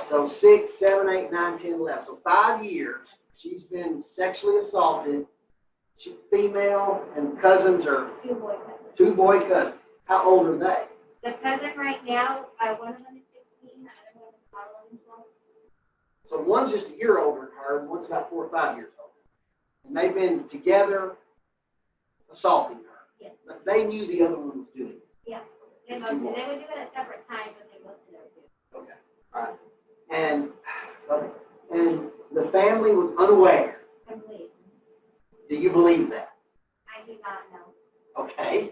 So 6, 7, 8, 9, 10, 11. So 5 years, she's been sexually assaulted. She's female, and cousins are 2 boy cousins. 2 boy cousins. How old are they? The cousin right now, one of them is 16, the other one is about 11, 12. So one's just a year older than her, and one's about 4 or 5 years older. And they've been together assaulting her. Yes. But they knew the other one was doing it. Yeah. They would do it at separate times, but they both did it too. Okay. All right. And the family was unaware. Completely. Do you believe that? I do not know. Okay.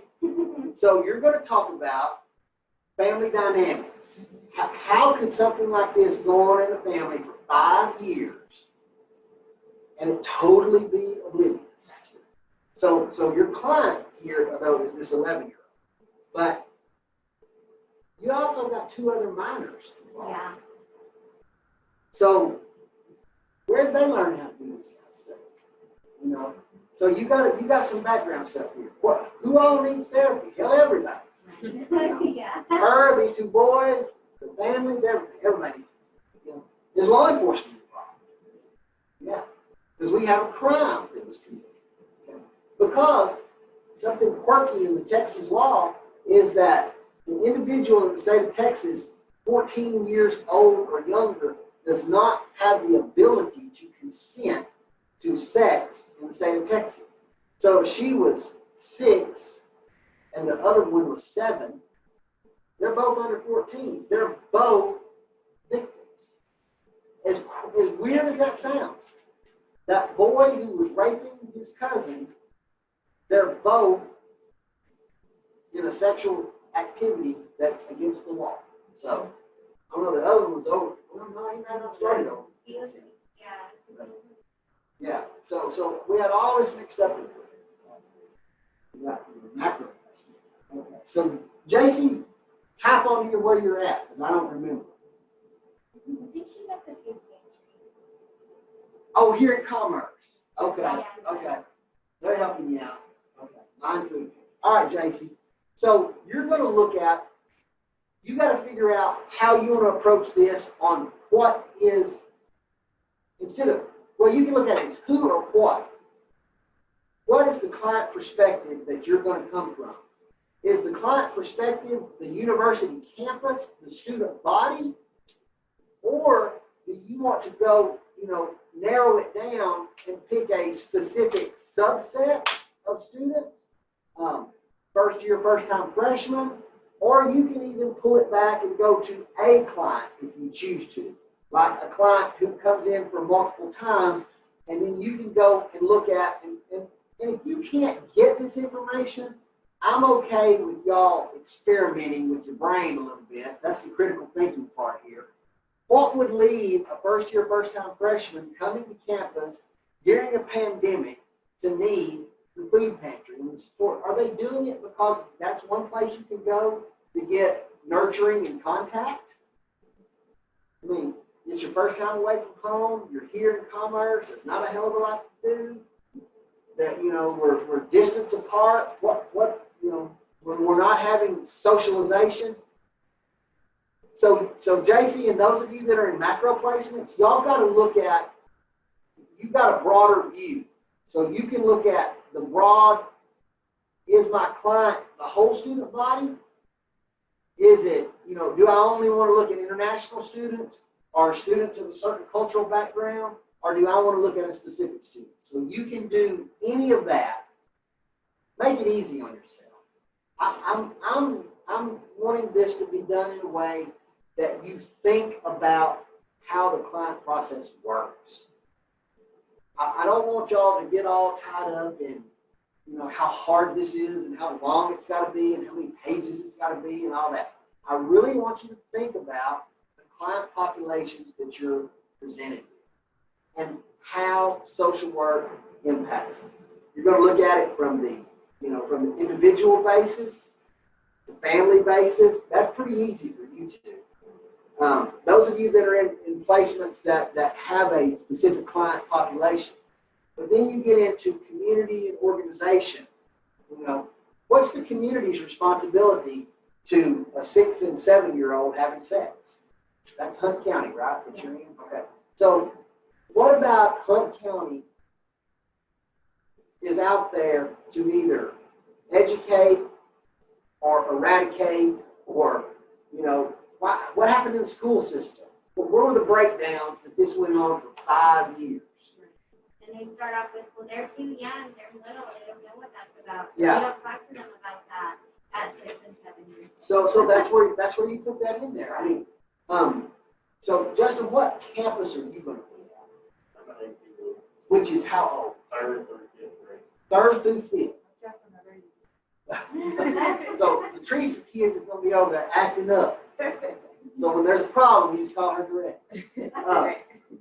So you're going to talk about family dynamics. How could something like this go on in a family for 5 years and it totally be oblivious? So your client here, though, is this 11-year-old. But you also got 2 other minors involved. Yeah. So where did they learn how to do this kind of stuff? So you got some background stuff here. Who all needs therapy? Hell, everybody. Yeah. Her, these 2 boys, the families, everybody. There's law enforcement involved. Yeah, because we have a crime that was committed. Okay? Because something quirky in the Texas law is that an individual in the state of Texas, 14 years old or younger, does not have the ability to consent to sex in the state of Texas. So if she was 6 and the other one was 7, they're both under 14. They're both victims. As weird as that sounds, that boy who was raping his cousin, they're both in a sexual activity that's against the law. So, I don't know, the other one's over. Well, no, he may not started over. Yeah. Yeah, so we had all this mixed up in it. We got the macro. Okay. So, JC, tap on here where you're at, because I don't remember. I think she's at the 15th. Oh, here at Commerce. Okay, Yeah. okay. They're helping you out. Okay, 9 food. All right, JC. So you're going to look at, you got to figure out how you want to approach this on what is, instead of, well, you can look at it as who or what. What is the client perspective that you're going to come from? Is the client perspective the university campus, the student body? Or do you want to go, narrow it down and pick a specific subset of students? First year, first time freshmen, or you can even pull it back and go to a client if you choose to, like a client who comes in for multiple times, and then you can go and look at, and if you can't get this information, I'm okay with y'all experimenting with your brain a little bit. That's the critical thinking part here. What would lead a first year, first time freshman coming to campus during a pandemic to need the food pantry and the support? Are they doing it because that's one place you can go to get nurturing and contact? I mean, it's your first time away from home. You're here in Commerce. There's not a hell of a lot to do. That we're distance apart. What not having socialization. So JC and those of you that are in macro placements, y'all got to look at, you've got a broader view. So you can look at the broad, is my client the whole student body? Is it, do I only want to look at international students or students of a certain cultural background, or do I want to look at a specific student? So you can do any of that. Make it easy on yourself. I'm wanting this to be done in a way that you think about how the client process works. I don't want y'all to get all tied up in, how hard this is and how long it's got to be and how many pages it's got to be and all that. I really want you to think about the client populations that you're presenting and how social work impacts them. You're going to look at it from the individual basis, the family basis. That's pretty easy for you to do. Those of you that are in placements that have a specific client population, but then you get into community and organization. What's the community's responsibility to a 6 and 7 year old having sex? That's Hunt County, right? That you're in? Okay. So what about Hunt County is out there to either educate or eradicate or, what happened in the school system? What were the breakdowns that this went on for 5 years? And they start off with, well, they're too young, they're little, they don't know what that's about. Yeah. We don't talk to them about that at 6 and 7 years. So that's where you put that in there. I mean, so Justin, what campus are you going to be at? Which is how old? Third through fifth grade. Third through fifth. So the Tracy's kids is going to be over there acting up. So when there's a problem, you just call her direct.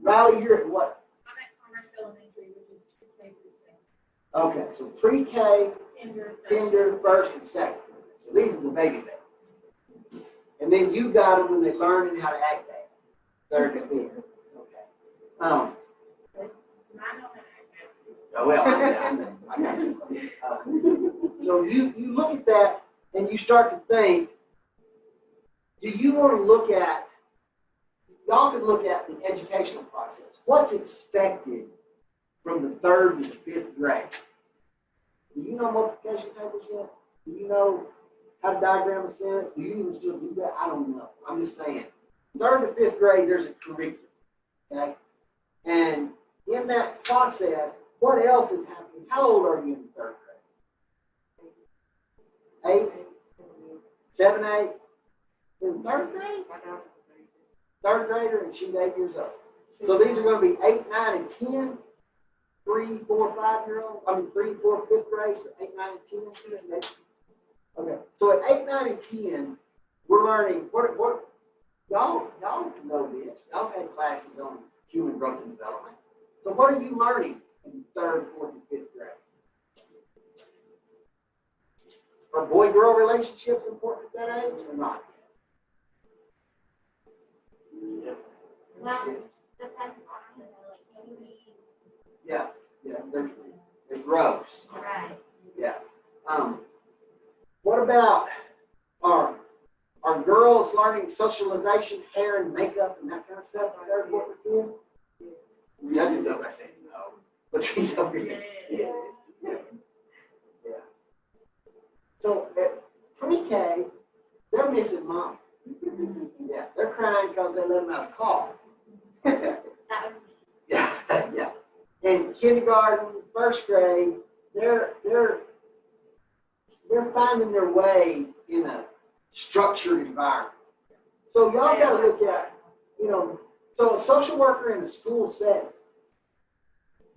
Riley, you're at what? I'm at Commerce Elementary, which is K through 6. Okay, so pre-K, Kinder, first, and second. So these are the baby babies. And then you got them when they're learning how to act bad. Third and fifth. Okay. I know how to act now. Oh, well, I got some. So you look at that and you start to think, do you want to look at, y'all can look at the educational process. What's expected from the 3rd to the 5th grade? Do you know multiplication tables yet? Do you know how to diagram a sentence? Do you even still do that? I don't know. I'm just saying. 3rd to 5th grade, there's a curriculum. Okay? And in that process, what else is happening? How old are you in the 3rd grade? 8? 7, 8? In 3rd grade? 3rd grader, and she's 8 years old. So these are going to be 8, 9, and 10. 3, 4, 5-year-olds. 3, 4, 5th grade. So 8, 9, and 10. Okay. So at 8, 9, and 10, we're learning what y'all know this. Y'all had classes on human growth and development. So what are you learning in 3rd, 4th, and 5th grade? Are boy-girl relationships important at that age or not? Well, depends on who you need. Yeah, they're gross. Right. Yeah. What about are girls learning socialization, hair and makeup and that kind of stuff in 3rd, 4th, and 5th? Justin's over there saying no, but she's over here saying yeah. So at pre-K, they're missing mom. Yeah, they're crying because they let them out of the car. Yeah. In kindergarten, 1st grade, they're finding their way in a structured environment. So y'all got to look at, so a social worker in a school setting,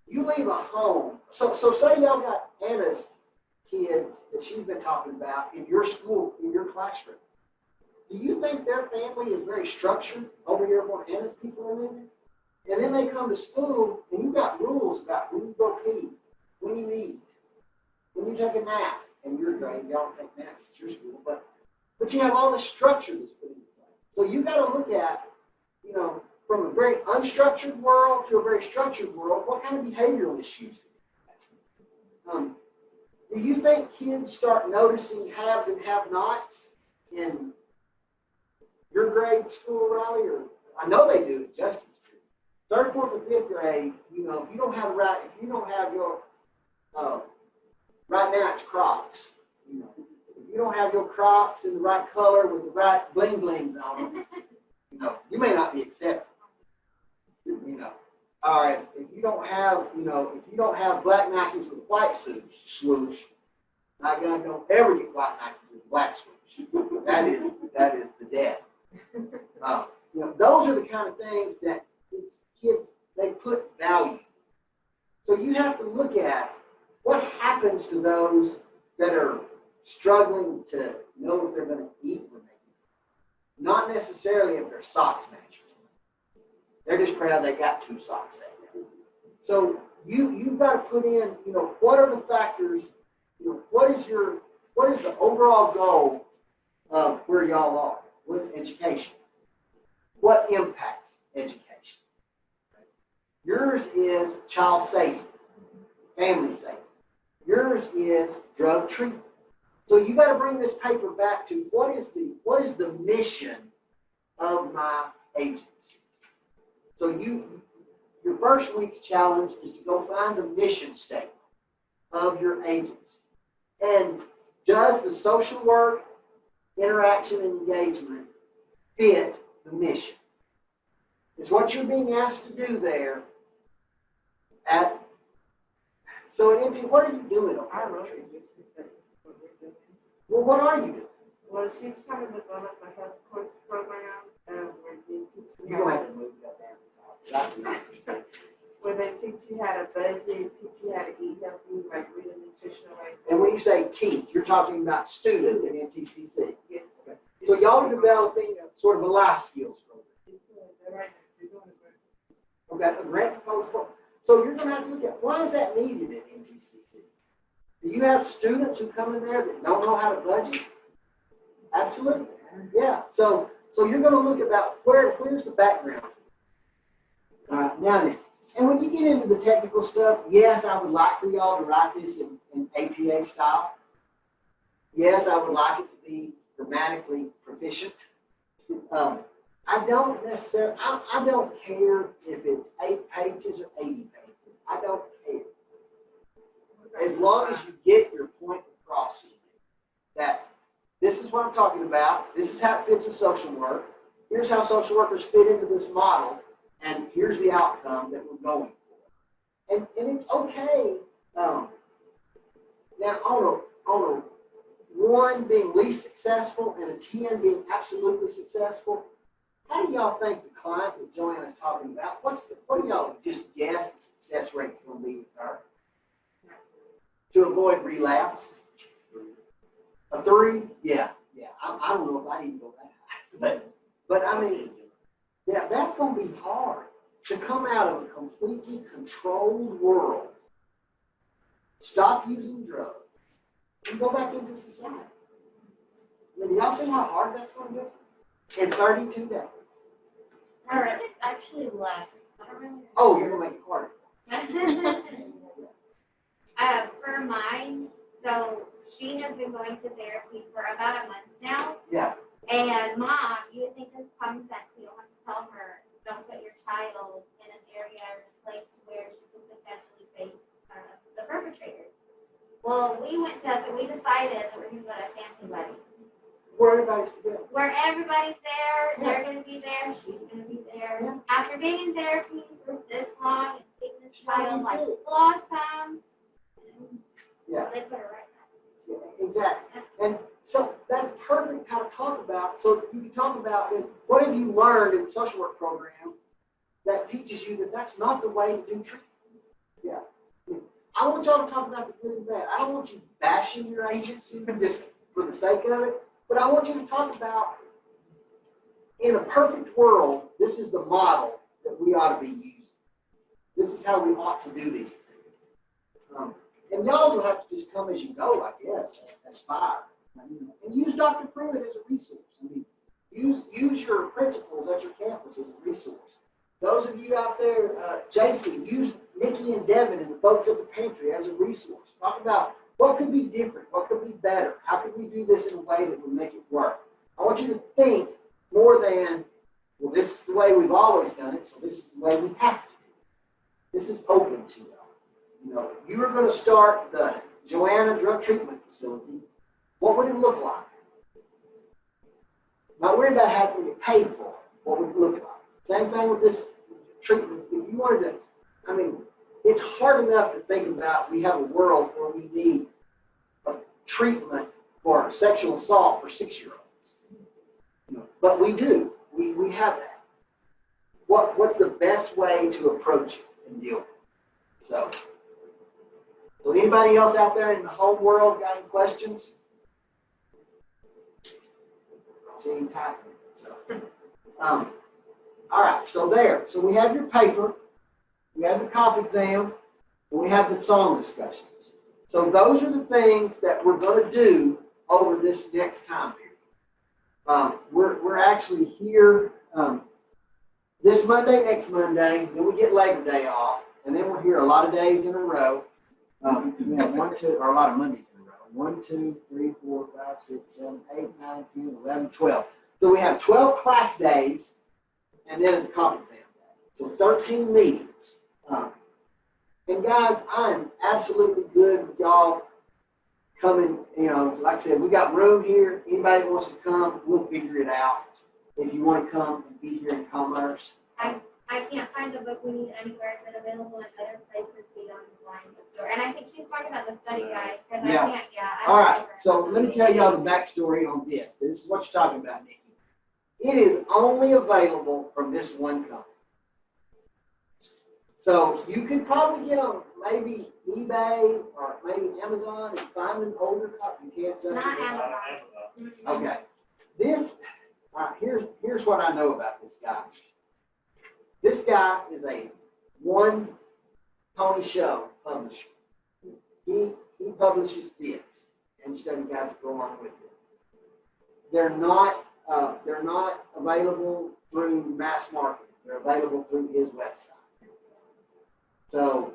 you leave a home. So say y'all got Anna's kids that she's been talking about in your school, in your classroom. Do you think their family is very structured over here where Anna's people are living? And then they come to school and you got rules about when you go pee, when you eat, when you take a nap. In your grade, y'all don't take naps at your school, but you have all the structure that's put in place. So you got to look at, from a very unstructured world to a very structured world, what kind of behavioral issues? Do you think kids start noticing haves and have-nots in your grade school, Riley? Or I know they do at Justin's. Third, fourth, and fifth grade, you know, if you don't have your, right now it's Crocs. You know, if you don't have your Crocs in the right color with the right bling blings on them, you know, you may not be accepted. You know, all right. If you don't have, black Nikes with white swoosh, my God, don't ever get white Nikes with black swoosh. That is the death. You know, those are the kind of things that kids, they put value. So you have to look at what happens to those that are struggling to know what they're going to eat when they eat. Not necessarily if their socks match. They're just proud they got 2 socks that day. So you've got to put in, you know, what are the factors, you know, what is the overall goal of where y'all are? What's education? What impacts education? Yours is child safety, family safety. Yours is drug treatment. So you got to bring this paper back to what is the mission of my agency? So your first week's challenge is to go find the mission statement of your agency. And does the social work, interaction, and engagement fit the mission? It's what you're being asked to do there. So what are you doing over there? Well, what are you doing? Well, she's trying to develop a health coach program where You're going to have to move that down. where they teach you how to budget, teach you how to eat healthy, like read a nutritional way. And when you say teach, you're talking about students in NTCC. Yes. Okay. So y'all are developing sort of a life skills program. Okay, a grant proposal. So you're going to have to look at why is that needed at NTCC? Do you have students who come in there that don't know how to budget? Absolutely. Yeah. So you're going to look about where's the background. Now then, and when you get into the technical stuff, yes, I would like for y'all to write this in APA style. Yes, I would like it to be grammatically proficient. I don't necessarily, I don't care if it's 8 pages or 80 pages. I don't care. As long as you get your point across to me, that this is what I'm talking about, this is how it fits with social work, here's how social workers fit into this model, and here's the outcome that we're going for. And it's okay. Now, on a 1 being least successful and a 10 being absolutely successful, how do y'all think the client that Joanna's talking about, what do y'all just guess the success rate's going to be with her? To avoid relapse? A 3? Yeah. I don't know if I even go that high. But I mean, yeah, that's going to be hard to come out of a completely controlled world, stop using drugs, and go back into society. I mean, do y'all see how hard that's going to be? In 32 days. Or it's actually less. I don't really know. Oh, you're going to make it harder. For mine, so she has been going to therapy for about a month now. Yeah. And Mom, you would think this is common sense. You don't have to tell her, don't put your child in an area or a place where she could potentially face the perpetrator. Well, we decided that we're going to go to a family wedding. Where everybody's together. Where everybody's there, Yeah. they're going to be there, she's going to be there. Yeah. After being in therapy for this long and seeing this She's gonna child be like good. lost time, Yeah. they put her right back. Yeah, exactly. And so that's perfect how to talk about. So you can talk about what have you learned in the social work program that teaches you that that's not the way to do treatment. Yeah. I want y'all to talk about the good and bad. I don't want you bashing your agency just for the sake of it, but I want you to talk about, in a perfect world, this is the model that we ought to be using. This is how we ought to do these things. And y'all will have to just come as you go, I guess, aspire. And use Dr. Pruitt as a resource. I mean, use your principals at your campus as a resource. Those of you out there, JC, use Nikki and Devin and the folks at the pantry as a resource. Talk about what could be different? What could be better? How could we do this in a way that would make it work? I want you to think more than, well, this is the way we've always done it, so this is the way we have to do it. This is open to you. You know, if you were going to start the Joanna Drug Treatment Facility, what would it look like? Not worry about how it's going to get paid for. What would it look like? Same thing with this treatment. If you wanted to, I mean, it's hard enough to think about we have a world where we need a treatment for sexual assault for 6-year-olds. You know, but we do. We have that. What's the best way to approach it and deal with it? So anybody else out there in the home world got any questions? See, typing. So, all right. So there. So we have your paper. We have the cop exam. And we have the song discussions. So those are the things that we're going to do over this next time period. We're actually here this Monday, next Monday. Then we get Labor Day off, and then we're here a lot of days in a row. We have 1, 2, or a lot of Mondays in a row. 1, 2, 3, 4, 5, 6, 7, 8, 9, 10, 11, 12. So we have 12 class days, and then a comp exam day. So 13 meetings. And guys, I'm absolutely good with y'all coming. You know, like I said, we got room here. Anybody wants to come, we'll figure it out. If you want to come and be here in Commerce. I can't find the book we need anywhere. Is it available in other places beyond the blind bookstore? And I think she's talking about the study guide, because Yeah. I can't, All right, so let me tell y'all the backstory on this. This is what you're talking about, Nikki. It is only available from this one company. So you could probably get on maybe eBay or maybe Amazon and find an older copy. You can't just. Not Amazon. Okay. This, all right, here's what I know about this guy. This guy is a one pony show publisher. He publishes this and study guides go along with it. They're not available through mass market. They're available through his website. So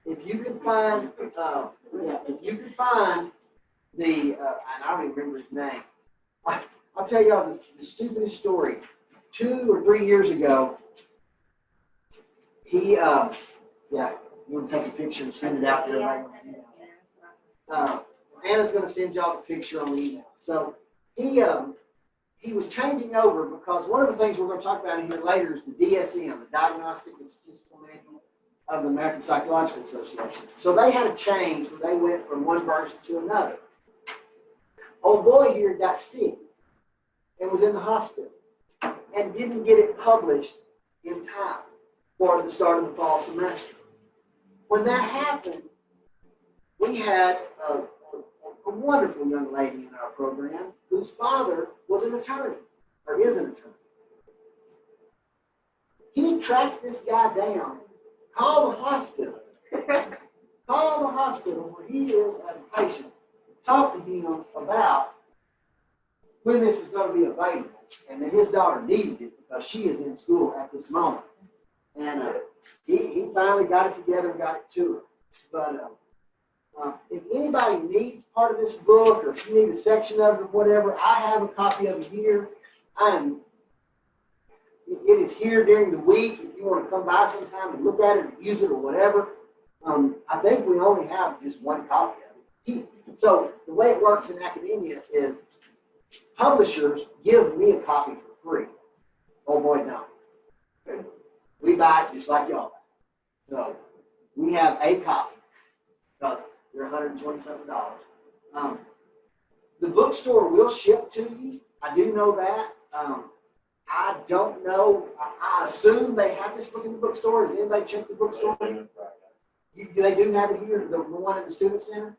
if you can find the and I don't even remember his name. I'll tell y'all the stupidest story. 2 or 3 years ago, he you want to take a picture and send it out to everybody on the email. Anna's going to send y'all the picture on the email. So he was changing over because one of the things we're going to talk about in here later is the DSM, the Diagnostic and Statistical Manual of the American Psychological Association. So they had a change where they went from one version to another. Old boy here got sick and was in the hospital and didn't get it published in time for the start of the fall semester. When that happened, we had a wonderful young lady in our program whose father was an attorney, or is an attorney. He tracked this guy down, called the hospital, where he is as a patient, talk to him about when this is going to be available, and that his daughter needed it because she is in school at this moment. And he finally got it together and got it to her. But if anybody needs part of this book, or if you need a section of it or whatever, I have a copy of it here. It is here during the week if you want to come by sometime and look at it or use it or whatever. I think we only have just one copy of it. So the way it works in academia is publishers give me a copy for free. Oh boy, no. We buy it just like y'all buy it. So we have a copy because they're $127. The bookstore will ship to you. I do know that. I don't know. I assume they have this book in the bookstore. Has anybody checked the bookstore? They do have it here, the one at the Student Center?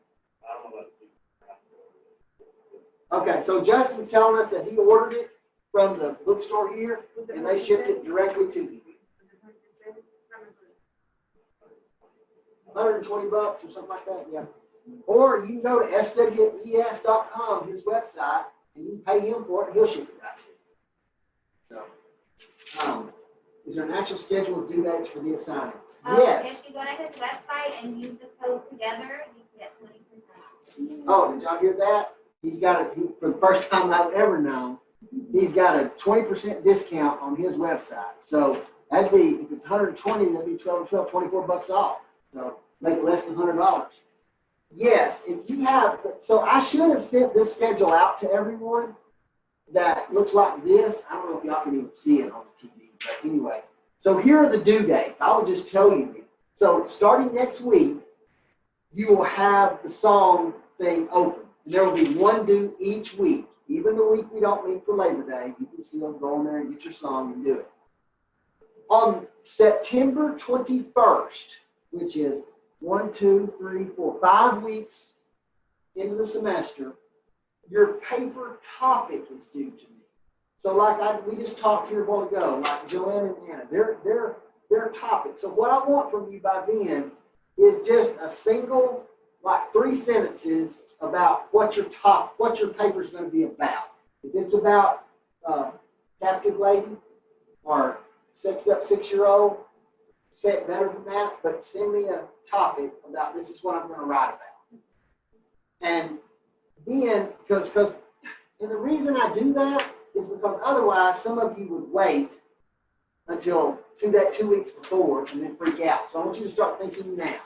Okay, so Justin's telling us that he ordered it from the bookstore here, and they shipped it directly to you. $120 or something like that, yeah. Or you can go to sws.com, his website, and you can pay him for it, and he'll ship it right to you. So, is there an actual schedule of due dates for the assignments? Yes. If you go to his website and use the code together, you can get 20% off. Oh, did y'all hear that? He's got for the first time I've ever known, he's got a 20% discount on his website. So that'd be, if it's 120, that'd be 24 bucks off. So make it less than $100. Yes, if you have, so I should have sent this schedule out to everyone that looks like this. I don't know if y'all can even see it on the TV, but anyway. So here are the due dates. I will just tell you. So starting next week, you will have the song thing open. And there will be one due each week. Even the week we don't meet for Labor Day, you can still go in there and get your song and do it. On September 21st, which is 5 weeks into the semester, your paper topic is due to me. So like we just talked here a while ago, like Joanne and Anna, their topic. So what I want from you by then is just a single, like 3 sentences about what your paper is going to be about. If it's about captive lady or sexed up 6-year-old, say it better than that, but send me a topic about this is what I'm going to write about. And then, because and the reason I do that is because otherwise some of you would wait until 2 weeks before and then freak out. So I want you to start thinking now.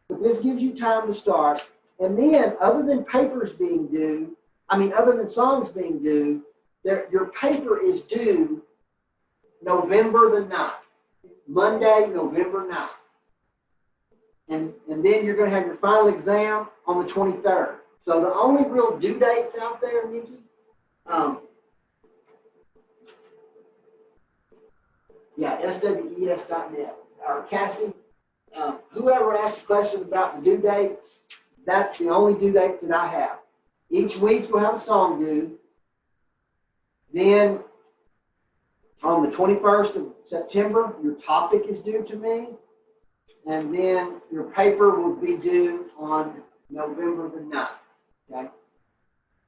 But this gives you time to start. And then, other than papers being due, other than songs being due, your paper is due November the 9th. Monday, November 9th. And then you're going to have your final exam on the 23rd. So the only real due dates out there, Nikki, swes.net. Or Cassie, whoever asks a question about the due dates, that's the only due dates that I have. Each week you'll have a song due. Then on the 21st of September, your topic is due to me. And then your paper will be due on November the 9th. Okay?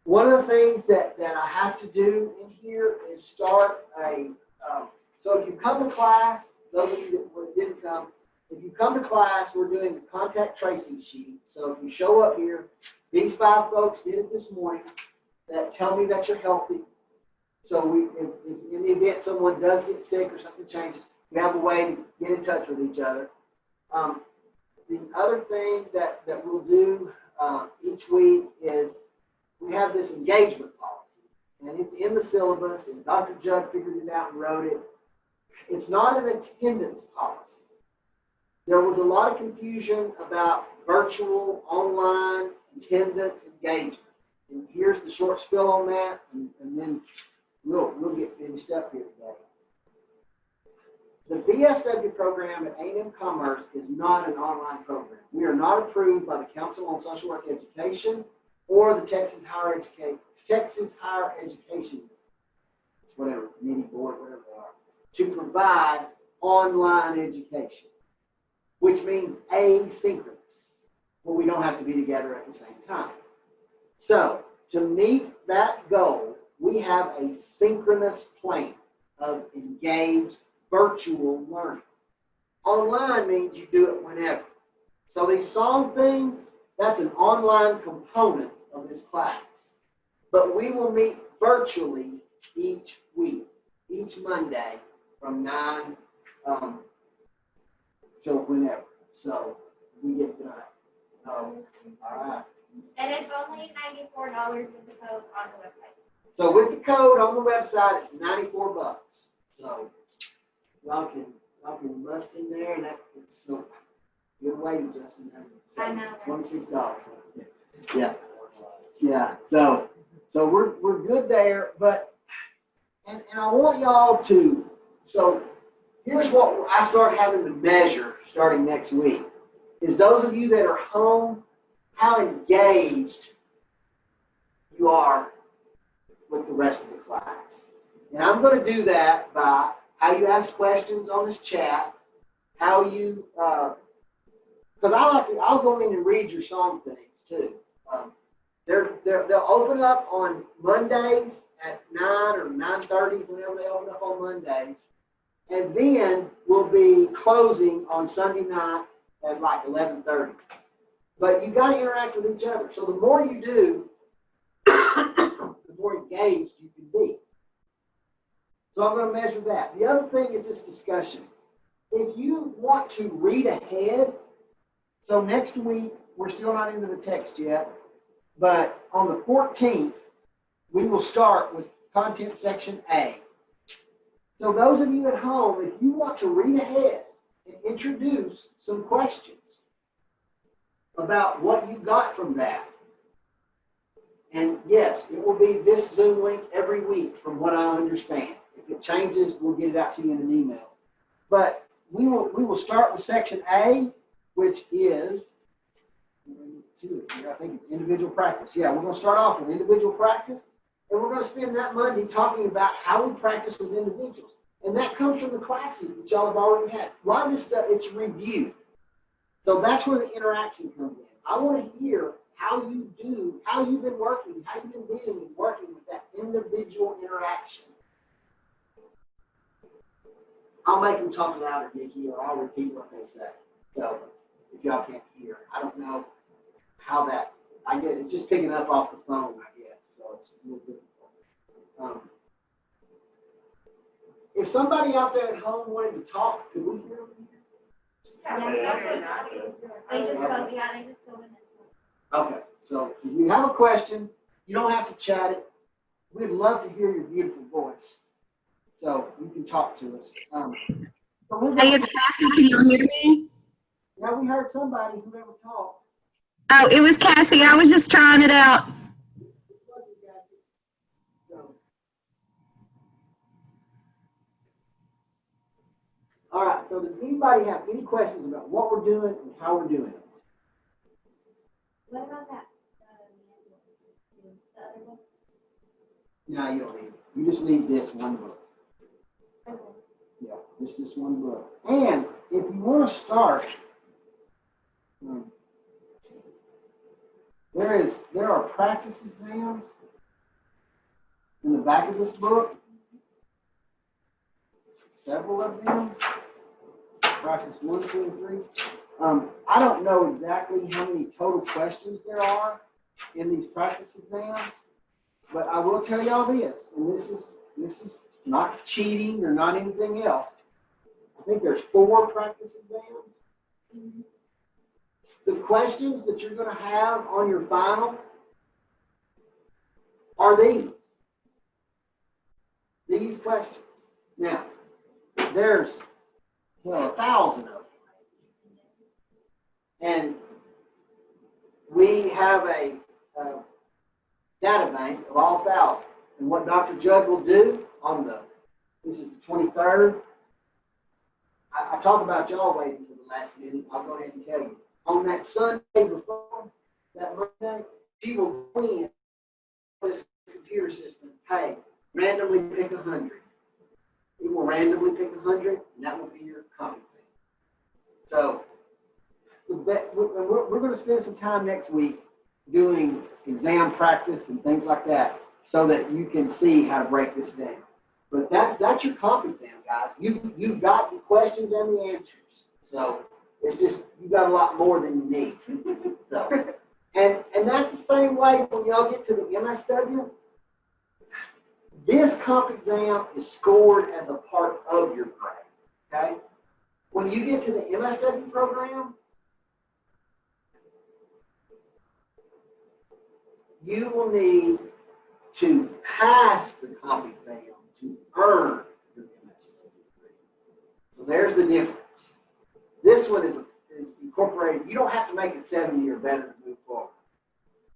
One of the things that I have to do in here is start so if you come to class, those of you that didn't come, if you come to class, we're doing the contact tracing sheet. So if you show up here, these 5 folks did it this morning that tell me that you're healthy. So if in the event someone does get sick or something changes, we have a way to get in touch with each other. The other thing that we'll do each week is we have this engagement policy, and it's in the syllabus, and Dr. Judd figured it out and wrote it. It's not an attendance policy. There was a lot of confusion about virtual, online, attendance, engagement. And here's the short spill on that, and then we'll get finished up here today. The BSW program at A&M Commerce is not an online program. We are not approved by the Council on Social Work Education or the Texas Higher Education, whatever, committee board, whatever they are, to provide online education, which means asynchronous, where we don't have to be together at the same time. So to meet that goal, we have a synchronous plan of engaged virtual learning. Online means you do it whenever. So these song things, that's an online component of this class. But we will meet virtually each week, each Monday from 9 till whenever. So we get done. All right. And it's only $94 with the code on the website. So with the code on the website, it's 94 bucks. So y'all can bust in there, and that's so good way, Justin. I know. $26. Yeah. So we're good there, but and I want y'all to. So here's what I start having to measure starting next week: is those of you that are home, how engaged you are with the rest of the class. And I'm going to do that by how you ask questions on this chat, how you, because I'll go in and read your song things too. They'll open up on Mondays at 9 or 9:30, whenever they open up on Mondays, and then we'll be closing on Sunday night at like 11:30. But you got to interact with each other. So the more you do, the more engaged you can be. So I'm going to measure that. The other thing is this discussion. If you want to read ahead, so next week, we're still not into the text yet, but on the 14th, we will start with content section A. So those of you at home, if you want to read ahead and introduce some questions about what you got from that, and yes, it will be this Zoom link every week from what I understand. If it changes, we'll get it out to you in an email. But we will start with section A, which is, I think it's individual practice. Yeah, we're going to start off with individual practice, and we're going to spend that Monday talking about how we practice with individuals. And that comes from the classes that y'all have already had. A lot of this stuff, it's reviewed. So that's where the interaction comes in. I want to hear how you do, how you've been working, how you've been dealing and working with that individual interaction. I'll make them talk louder, Nikki, or I'll repeat what they say. So if y'all can't hear, I don't know how that, I guess it's just picking up off the phone, I guess. So it's a little difficult. If somebody out there at home wanted to talk, could we hear them? They just go, yeah, they just go in. Okay, so if you have a question, you don't have to chat it. We'd love to hear your beautiful voice. So you can talk to us. Hey, it's Cassie. Can you hear me? Yeah, we heard somebody who never talked. Oh, it was Cassie. I was just trying it out. All right, so does anybody have any questions about what we're doing and how we're doing it? What about that? The other one? No, you don't need it. You just need this one book. Yeah, just this one book. And if you want to start, there are practice exams in the back of this book. Several of them. Practice 1, 2, and 3. I don't know exactly how many total questions there are in these practice exams, but I will tell y'all this, and this is not cheating or not anything else. I think there's 4 practice exams. Mm-hmm. The questions that you're going to have on your final are these questions. Now, there's 1,000 of them. And we have a data bank of all 1,000. And what Dr. Judd will do on this is the 23rd. I talk about y'all waiting for the last minute. I'll go ahead and tell you. On that Sunday before, that Monday, she will clean this computer system. Hey, randomly pick 100. It will randomly pick 100, and that will be your competency. So, we're going to spend some time next week doing exam practice and things like that so that you can see how to break this down. But that's your comp exam, guys. You've got the questions and the answers. So it's just, you've got a lot more than you need. So, and that's the same way when y'all get to the MSW. This comp exam is scored as a part of your grade, okay? When you get to the MSW program, you will need to pass the comp exam to earn your MSW degree. So there's the difference. This one is incorporated. You don't have to make it 70 or better to move forward.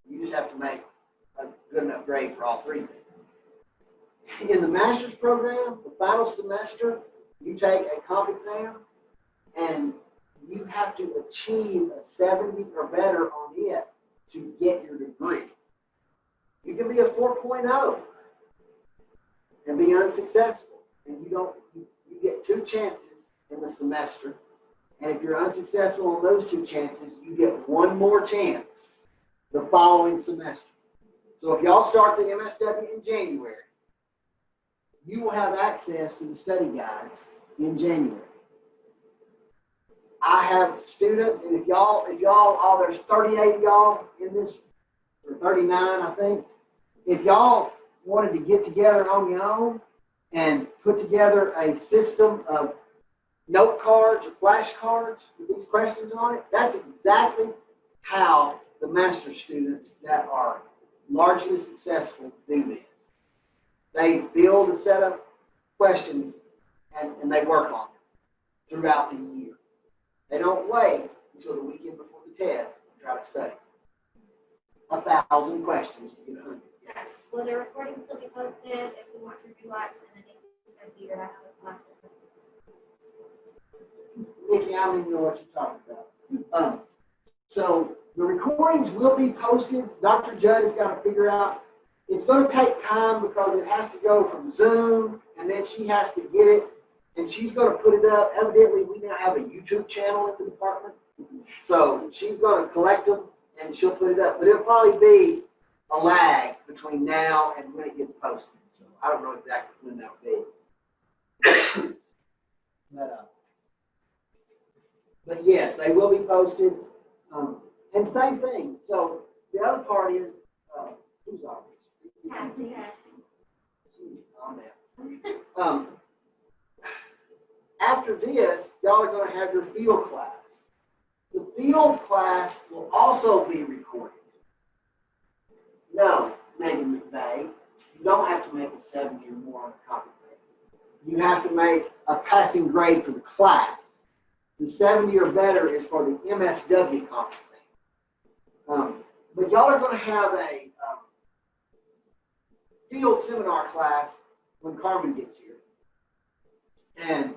You just have to make a good enough grade for all 3 things. In the master's program, the final semester, you take a comp exam and you have to achieve a 70 or better on it to get your degree. You can be a 4.0 and be unsuccessful, and you get 2 chances in the semester, and if you're unsuccessful on those 2 chances, you get 1 more chance the following semester. So if y'all start the MSW in January, you will have access to the study guides in January. I have students, and if y'all, there's 38 of y'all in this, or 39, I think. If y'all wanted to get together on your own and put together a system of note cards or flashcards with these questions on it, that's exactly how the master students that are largely successful do this. They build a set of questions and they work on them throughout the year. They don't wait until the weekend before the test and try to study 1,000 questions to get 100. Yes. Will the recording still be posted if we want to rewatch and then it's a year after the class? Nikki, I don't even know what you're talking about. So the recordings will be posted. Dr. Judd has got to figure out. It's going to take time because it has to go from Zoom, and then she has to get it, and she's going to put it up. Evidently, we now have a YouTube channel at the department. So she's going to collect them, and she'll put it up. But it'll probably be a lag between now and when it gets posted. So I don't know exactly when that will be. But yes, they will be posted. And same thing. So the other part is, who's on this? After this, y'all are going to have your field class. The field class will also be recorded. No, Megan McVeigh, you don't have to make a 70 or more on the compensation. You have to make a passing grade for the class. The 70 or better is for the MSW compensation. But y'all are going to have a field seminar class when Carmen gets here. And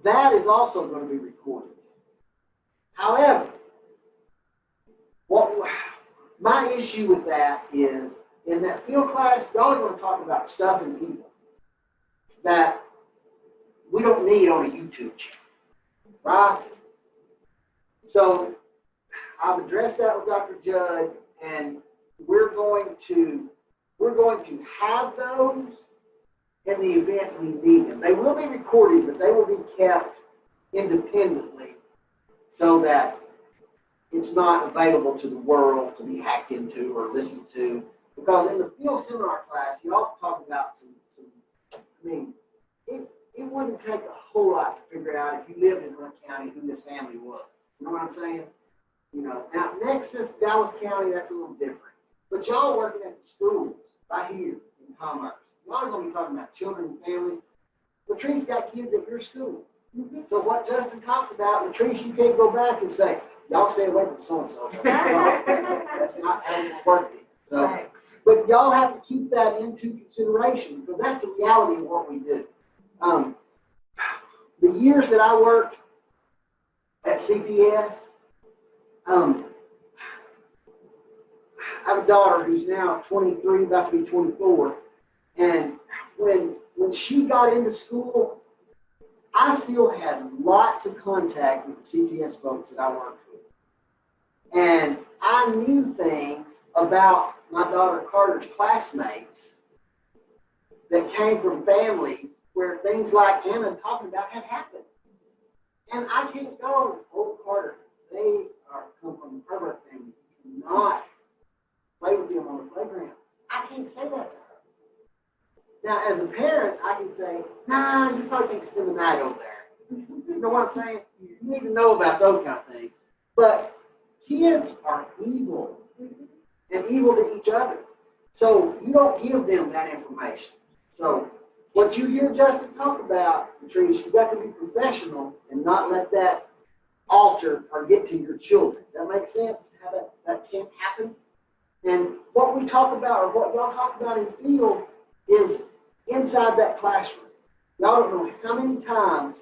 that is also going to be recorded. However, my issue with that is, in that field class, y'all are going to talk about stuff and people that we don't need on a YouTube channel, right? So I've addressed that with Dr. Judd, and we're going to have those in the event we need them. They will be recorded, but they will be kept independently so that it's not available to the world to be hacked into or listened to. Because in the field seminar class, you all talk about it wouldn't take a whole lot to figure out if you lived in Hunt County who this family was. You know what I'm saying? Now Nexus, Dallas County, that's a little different. But y'all working at the schools right here in Commerce, y'all are going to be talking about children and families. Latrice got kids at your school. So what Justin talks about, Latrice, you can't go back and say, y'all stay away from so-and-so. That's not how it works. So, but y'all have to keep that into consideration because that's the reality of what we do. The years that I worked at CPS, I have a daughter who's now 23, about to be 24, and when she got into school, I still had lots of contact with the CPS folks that I worked with. And I knew things about my daughter Carter's classmates that came from families where things like Anna's talking about had happened. And I can't go, oh, Carter, they come from a pervert family. You cannot play with them on the playground. I can't say that to her. Now, as a parent, I can say, nah, you probably can't spend the night over there. You know what I'm saying? You need to know about those kind of things. But kids are evil and evil to each other. So you don't give them that information. So what you hear Justin talk about, Patrice, you got to be professional and not let that alter or get to your children. Does that make sense? How that can't happen? And what we talk about, or what y'all talk about in field, is inside that classroom. Y'all don't know how many times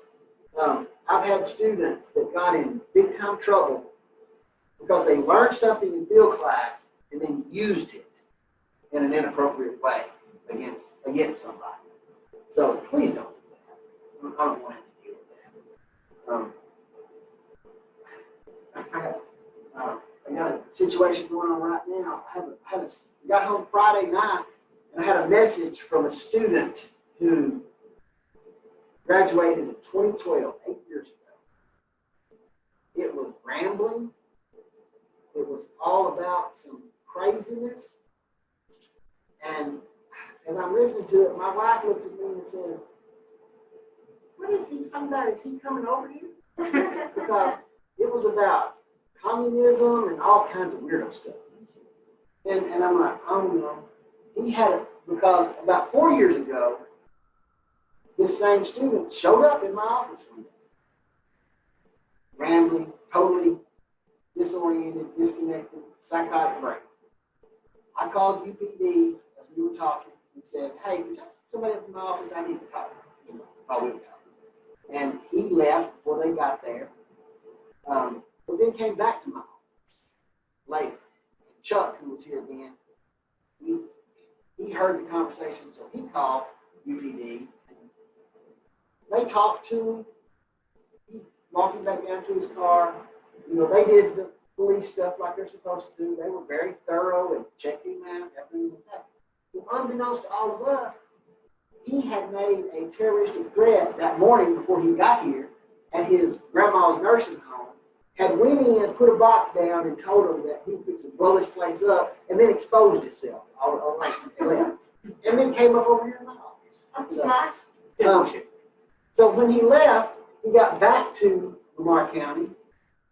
I've had students that got in big time trouble because they learned something in field class and then used it in an inappropriate way against somebody. So please don't do that. I don't want to deal with that. I got a situation going on right now. I got home Friday night and I had a message from a student who graduated in 2012, 8 years ago. It was rambling. It was all about some craziness. And as I'm listening to it, my wife looks at me and says, what is he talking about? Is he coming over here? Because it was about communism and all kinds of weirdo stuff. And I'm like, oh no. He had it because about 4 years ago, this same student showed up in my office one day. Rambling, totally disoriented, disconnected, psychotic break. I called UPD as we were talking and said, hey, could you send somebody from my office? I need to talk. While we were talking. And he left before they got there. But then came back to my office later. Chuck, who was here then, he heard the conversation, so he called UPD. They talked to him. He walked him back down to his car. They did the police stuff like they're supposed to do. They were very thorough and checked him out, everything like that. Well, unbeknownst to all of us, he had made a terroristic threat that morning before he got here at his grandma's nursing home, had went in, put a box down, and told him that he would blow this place up, and then exposed himself, and then came up over here in my office. So when he left, he got back to Lamar County,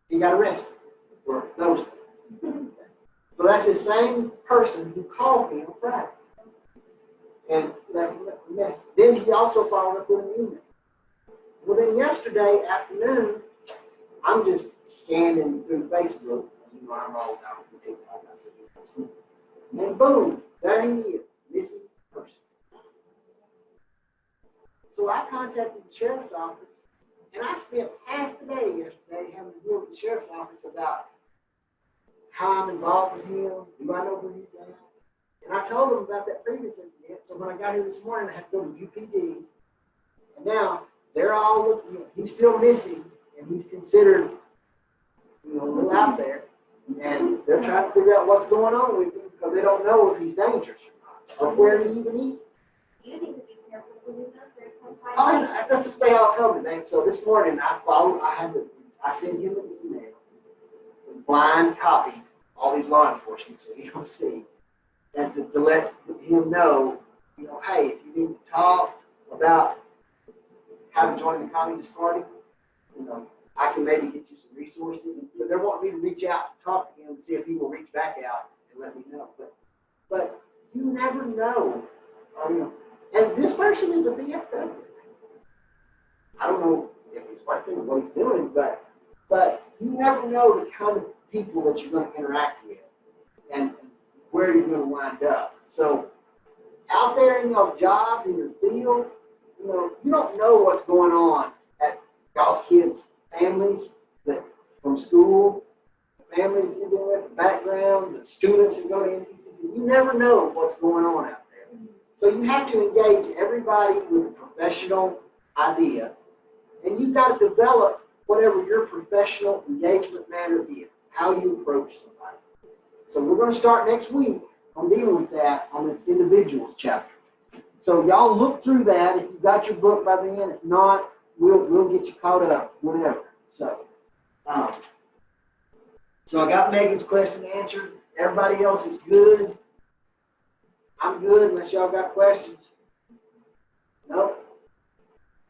he got arrested for those things. So that's the same person who called me on Friday. And left a message. Then he also followed up with an email. Well, then yesterday afternoon, I'm just scanning through Facebook. I'm all down for TikTok. And then boom, there he is, missing person. So I contacted the sheriff's office, and I spent half the day yesterday having to deal with the sheriff's office about how I'm involved with him, do I know where he's at? And I told them about that previous incident, so when I got here this morning, I had to go to UPD. And now, they're all looking, he's still missing, and he's considered, a little out there. And they're trying to figure out what's going on with him, because they don't know if he's dangerous or not, or where he even is. You need to be careful with him. That's what they all told me. So this morning, I sent him an email, blind copied all these law enforcement, so he don't see. And to let him know, hey, if you need to talk about how to join the Communist Party, I can maybe get you some resources. They're wanting me to reach out and talk to him and see if he will reach back out and let me know. But you never know. And this person is a BSW. I don't know if he's working or what he's doing, but you never know the kind of people that you're going to interact with and where you're going to wind up. So out there in your jobs, in your field, you don't know what's going on at y'all's kids' families that from school, the families you're dealing with, the background, the students that go to NTCC. You never know what's going on out there. So you have to engage everybody with a professional idea, and you've got to develop whatever your professional engagement manner is, how you approach somebody. So we're going to start next week on dealing with that on this individuals chapter. So y'all look through that. If you've got your book by then, if not, we'll get you caught up, whatever. So I got Megan's question answered. Everybody else is good. I'm good unless y'all got questions. Nope.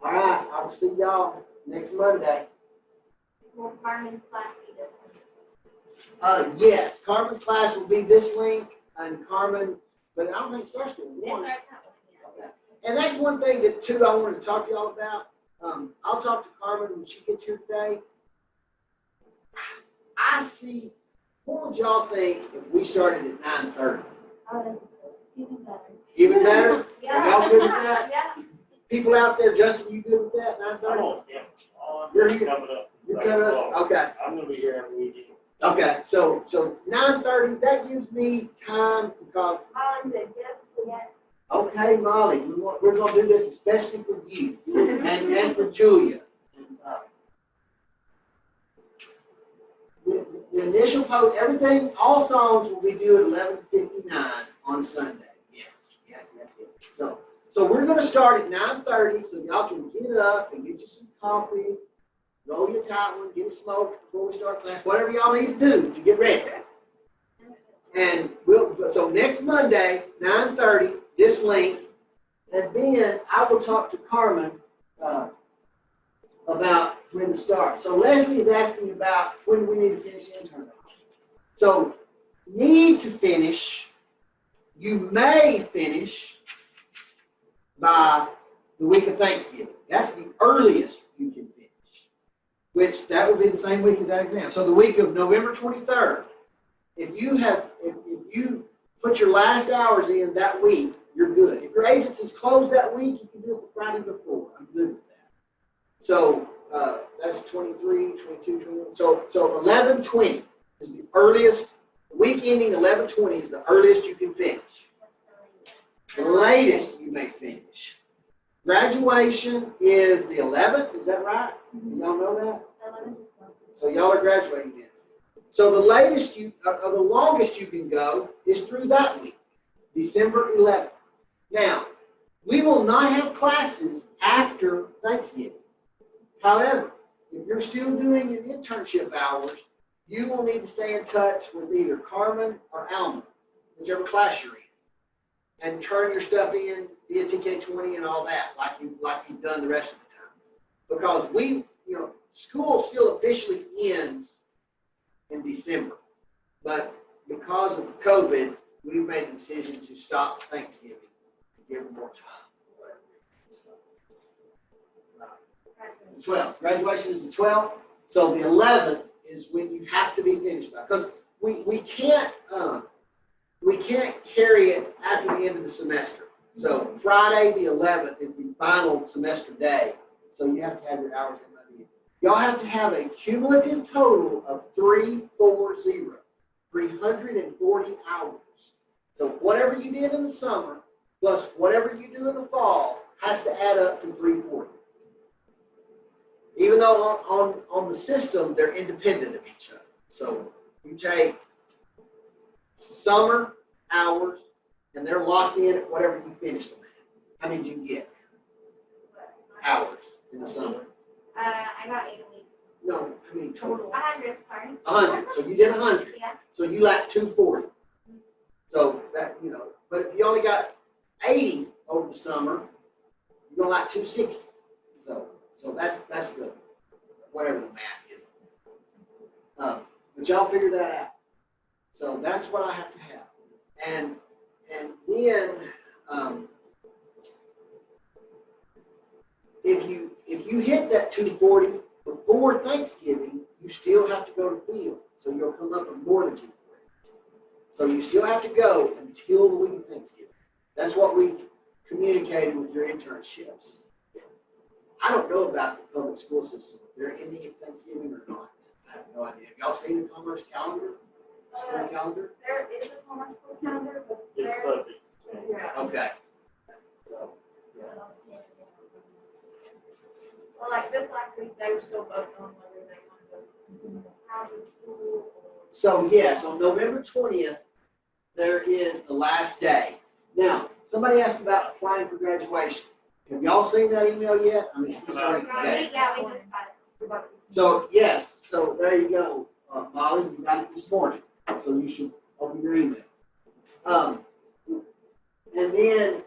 All right. I'll see y'all next Monday. Will Carmen's class be this week? Yes, Carmen's class will be this link, and Carmen, but I don't think it starts till 1. Okay. And that's one thing that, too, I wanted to talk to y'all about. I'll talk to Carmen when she gets here today. I see, what would y'all think if we started at 9:30? Oh, that's even better. Even better? Yeah. Are y'all good with that? Yeah. People out there, Justin, you good with that, 9:30? You're here. Coming up. You're coming up? Okay. I'm gonna be here every weekend. Okay, so 9:30, that gives me time because, okay, Molly, we're going to do this especially for you and for Julia. The initial post, everything, all songs will be due at 11:59 on Sunday. Yes. So we're going to start at 9:30 so y'all can get up and get you some coffee, roll your tight one, get a smoke before we start class, whatever y'all need to do to get ready. And so next Monday, 9:30, this link, and then I will talk to Carmen about when to start. So Leslie is asking about when we need to finish intern. So need to finish, you may finish by the week of Thanksgiving. That's the earliest you can finish, which that would be the same week as that exam. So the week of November 23rd, if you put your last hours in that week, you're good. If your agency's closed that week, you can do it the Friday before. I'm good with that. So that's 23, 22, 21. So 11/20 is the earliest. The week ending 11/20 is the earliest you can finish. The latest you may finish. Graduation is the 11th. Is that right? Y'all know that? So y'all are graduating then. So the latest the longest you can go is through that week, December 11th. Now, we will not have classes after Thanksgiving. However, if you're still doing an internship hours, you will need to stay in touch with either Carmen or Alma, whichever class you're in, and turn your stuff in via TK20 and all that, like you've done the rest of the time. Because school still officially ends in December, but because of COVID, we've made the decision to stop Thanksgiving to give them more time. The 12th. Graduation is the 12th, so the 11th is when you have to be finished by. Because we can't carry it after the end of the semester. So Friday the 11th is the final semester day, so you have to have your hours in by the end. Y'all have to have a cumulative total of 340 hours. So whatever you did in the summer plus whatever you do in the fall has to add up to 340. Even though on the system, they're independent of each other. So you take summer hours, and they're locked in at whatever you finish them at. How many did you get? Hours in the summer. I got 8 weeks. No, how many total? 100, sorry. 100. So you did 100. Yeah. So you lacked 240. So that, but if you only got 80 over the summer, you're going to lack 260. So that's good, whatever the math is. But y'all figure that out. So that's what I have to have. And then if you hit that 240 before Thanksgiving, you still have to go to field. So you'll come up with more than 240. So you still have to go until the week of Thanksgiving. That's what we communicated with your internships. I don't know about the public school system. If they're ending at Thanksgiving or not. I have no idea. Have y'all seen the Commerce calendar? School calendar? There is a commerce school calendar, but It's there, subject. yeah. Okay. So, Well, like this last week, they were still voting on whether they wanted to continue hybrid school or. So yes, on November 20th, there is the last day. Now, somebody asked about applying for graduation. Have y'all seen that email yet? I mean, it's starting today. Yeah, we just got it. So yes, so there you go, Molly, you got it this morning. So you should open your email. And then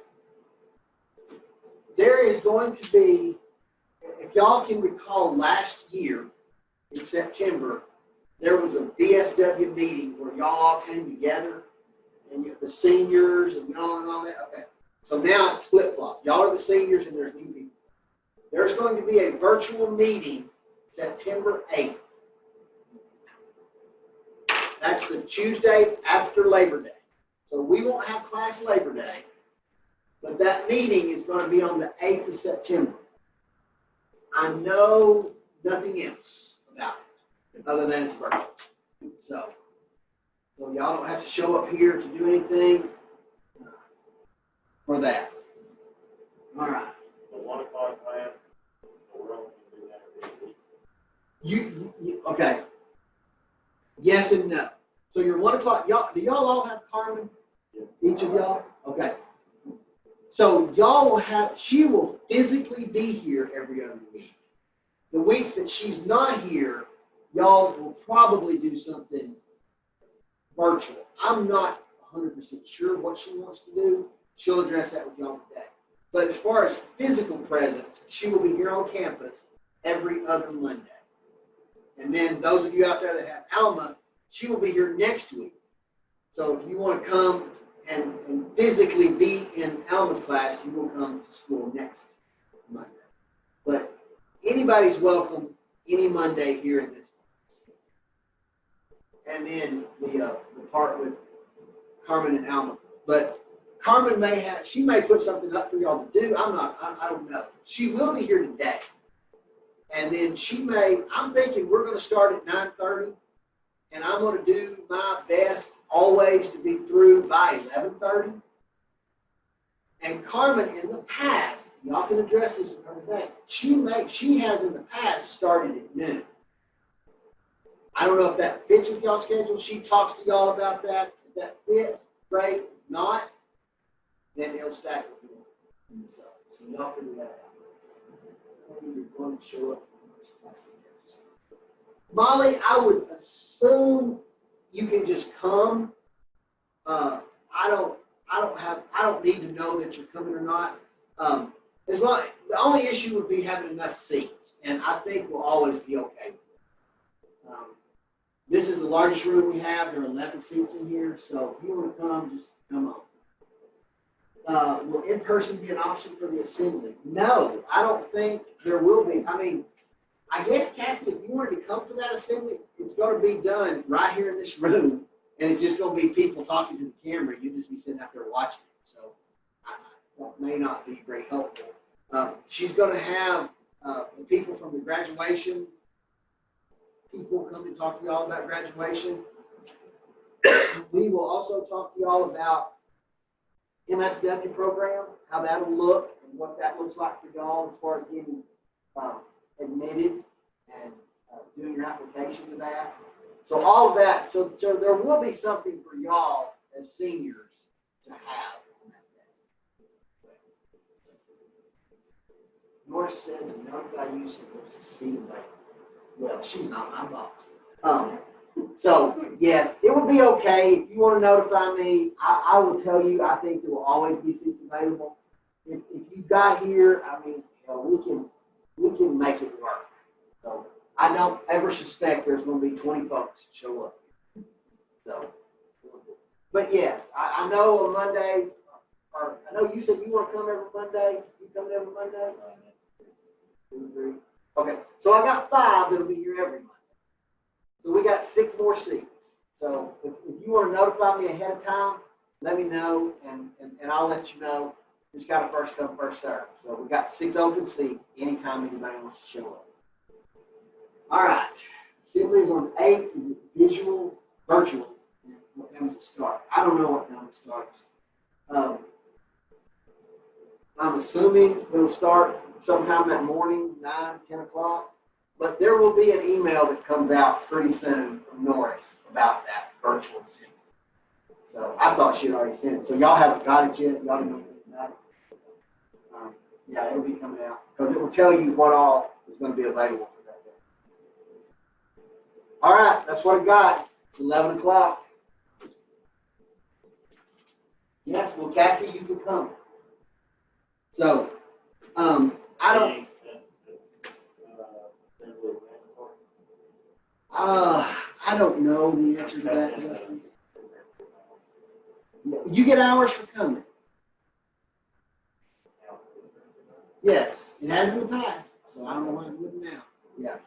there is going to be, if y'all can recall last year in September, there was a BSW meeting where y'all all came together and the seniors and y'all and all that. Okay. So now it's flip-flop. Y'all are the seniors and there's new people. There's going to be a virtual meeting September 8th. That's the Tuesday after Labor Day. So we won't have class Labor Day, but that meeting is going to be on the 8th of September. I know nothing else about it other than it's virtual. So y'all don't have to show up here to do anything for that. All right. The 1 o'clock class, so we're only going to do that every week. Okay. Yes and no. So your 1 o'clock, do y'all all have Carmen? Each of y'all? Okay. So y'all will have, she will physically be here every other week. the weeks that she's not here, y'all will probably do something virtual. I'm not 100% sure what she wants to do. She'll address that with y'all today. But as far as physical presence, she will be here on campus every other Monday. And then those of you out there that have Alma, she will be here next week. So if you want to come and physically be in Alma's class, you will come to school next Monday. But anybody's welcome any Monday here in this class. And then the part with Carmen and Alma. But Carmen she may put something up for y'all to do. I don't know. She will be here today. And then I'm thinking we're going to start at 9:30. And I'm going to do my best always to be through by 11:30. And Carmen, in the past, y'all can address this with her today. She has in the past started at noon. I don't know if that fits with y'all's schedule. She talks to y'all about that. If that fits, great. If not, then it'll stack with you. So y'all figure that out. You're going to show up. Molly, I would assume you can just come. I don't need to know that you're coming or not. The only issue would be having enough seats, and I think we'll always be okay. This is the largest room we have. There are 11 seats in here, so if you want to come, just come on. Will in-person be an option for the assembly? No, I don't think there will be. I mean, I guess, Cassie, if you wanted to come for that assembly, it's going to be done right here in this room, and it's just going to be people talking to the camera. You'll just be sitting out there watching it, so that may not be very helpful. She's going to have the people from the graduation, people come and talk to y'all about graduation. We will also talk to y'all about MSW program, how that'll look, and what that looks like for y'all as far as getting admitted and doing your application to that. So all of that, so there will be something for y'all as seniors to have. Norris said the notify you supposed to see that. Well, she's not my boss. So yes, it would be okay if you want to notify me. I will tell you. I think there will always be seats available. If you got here, I mean, we can make it work. So I don't ever suspect there's going to be 20 folks show up. So, but yes, I know on Mondays, or I know you said you want to come every Monday. You coming every Monday? 2, 3. Okay, so I got 5 that'll be here every Monday. So we got 6 more seats. So if you want to notify me ahead of time, let me know, and I'll let you know. Just got a first come, first serve. So we got 6 open seats anytime anybody wants to show up. All right. Assembly is on the 8th. Is it virtual? What time does it start? I don't know what time it starts. I'm assuming it'll start sometime that morning, 9, 10 o'clock. But there will be an email that comes out pretty soon from Norris about that virtual assembly. So I thought she had already sent it. So y'all haven't got it yet. Y'all didn't know anything about it. Yeah, it'll be coming out because it will tell you what all is going to be available for that day. All right, that's what I got. It's 11 o'clock. Yes, well, Cassie, you can come. So, I don't. I don't know the answer to that, Justin. You get hours for coming. Yes, it has in the past, so I don't know why it wouldn't now. Yeah.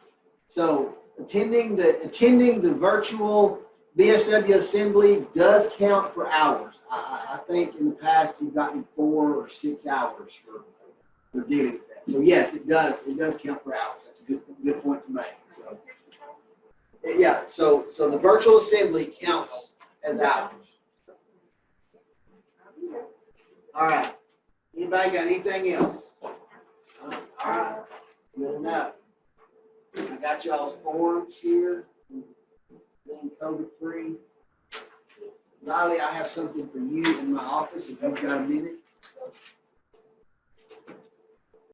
So attending the virtual BSW assembly does count for hours. I think in the past you've gotten 4 or 6 hours for dealing with that. So yes, it does. It does count for hours. That's a good point to make. So yeah. So the virtual assembly counts as hours. All right. Anybody got anything else? All right. Good enough. I got y'all's forms here. Being COVID-free. Riley, I have something for you in my office if you've got a minute.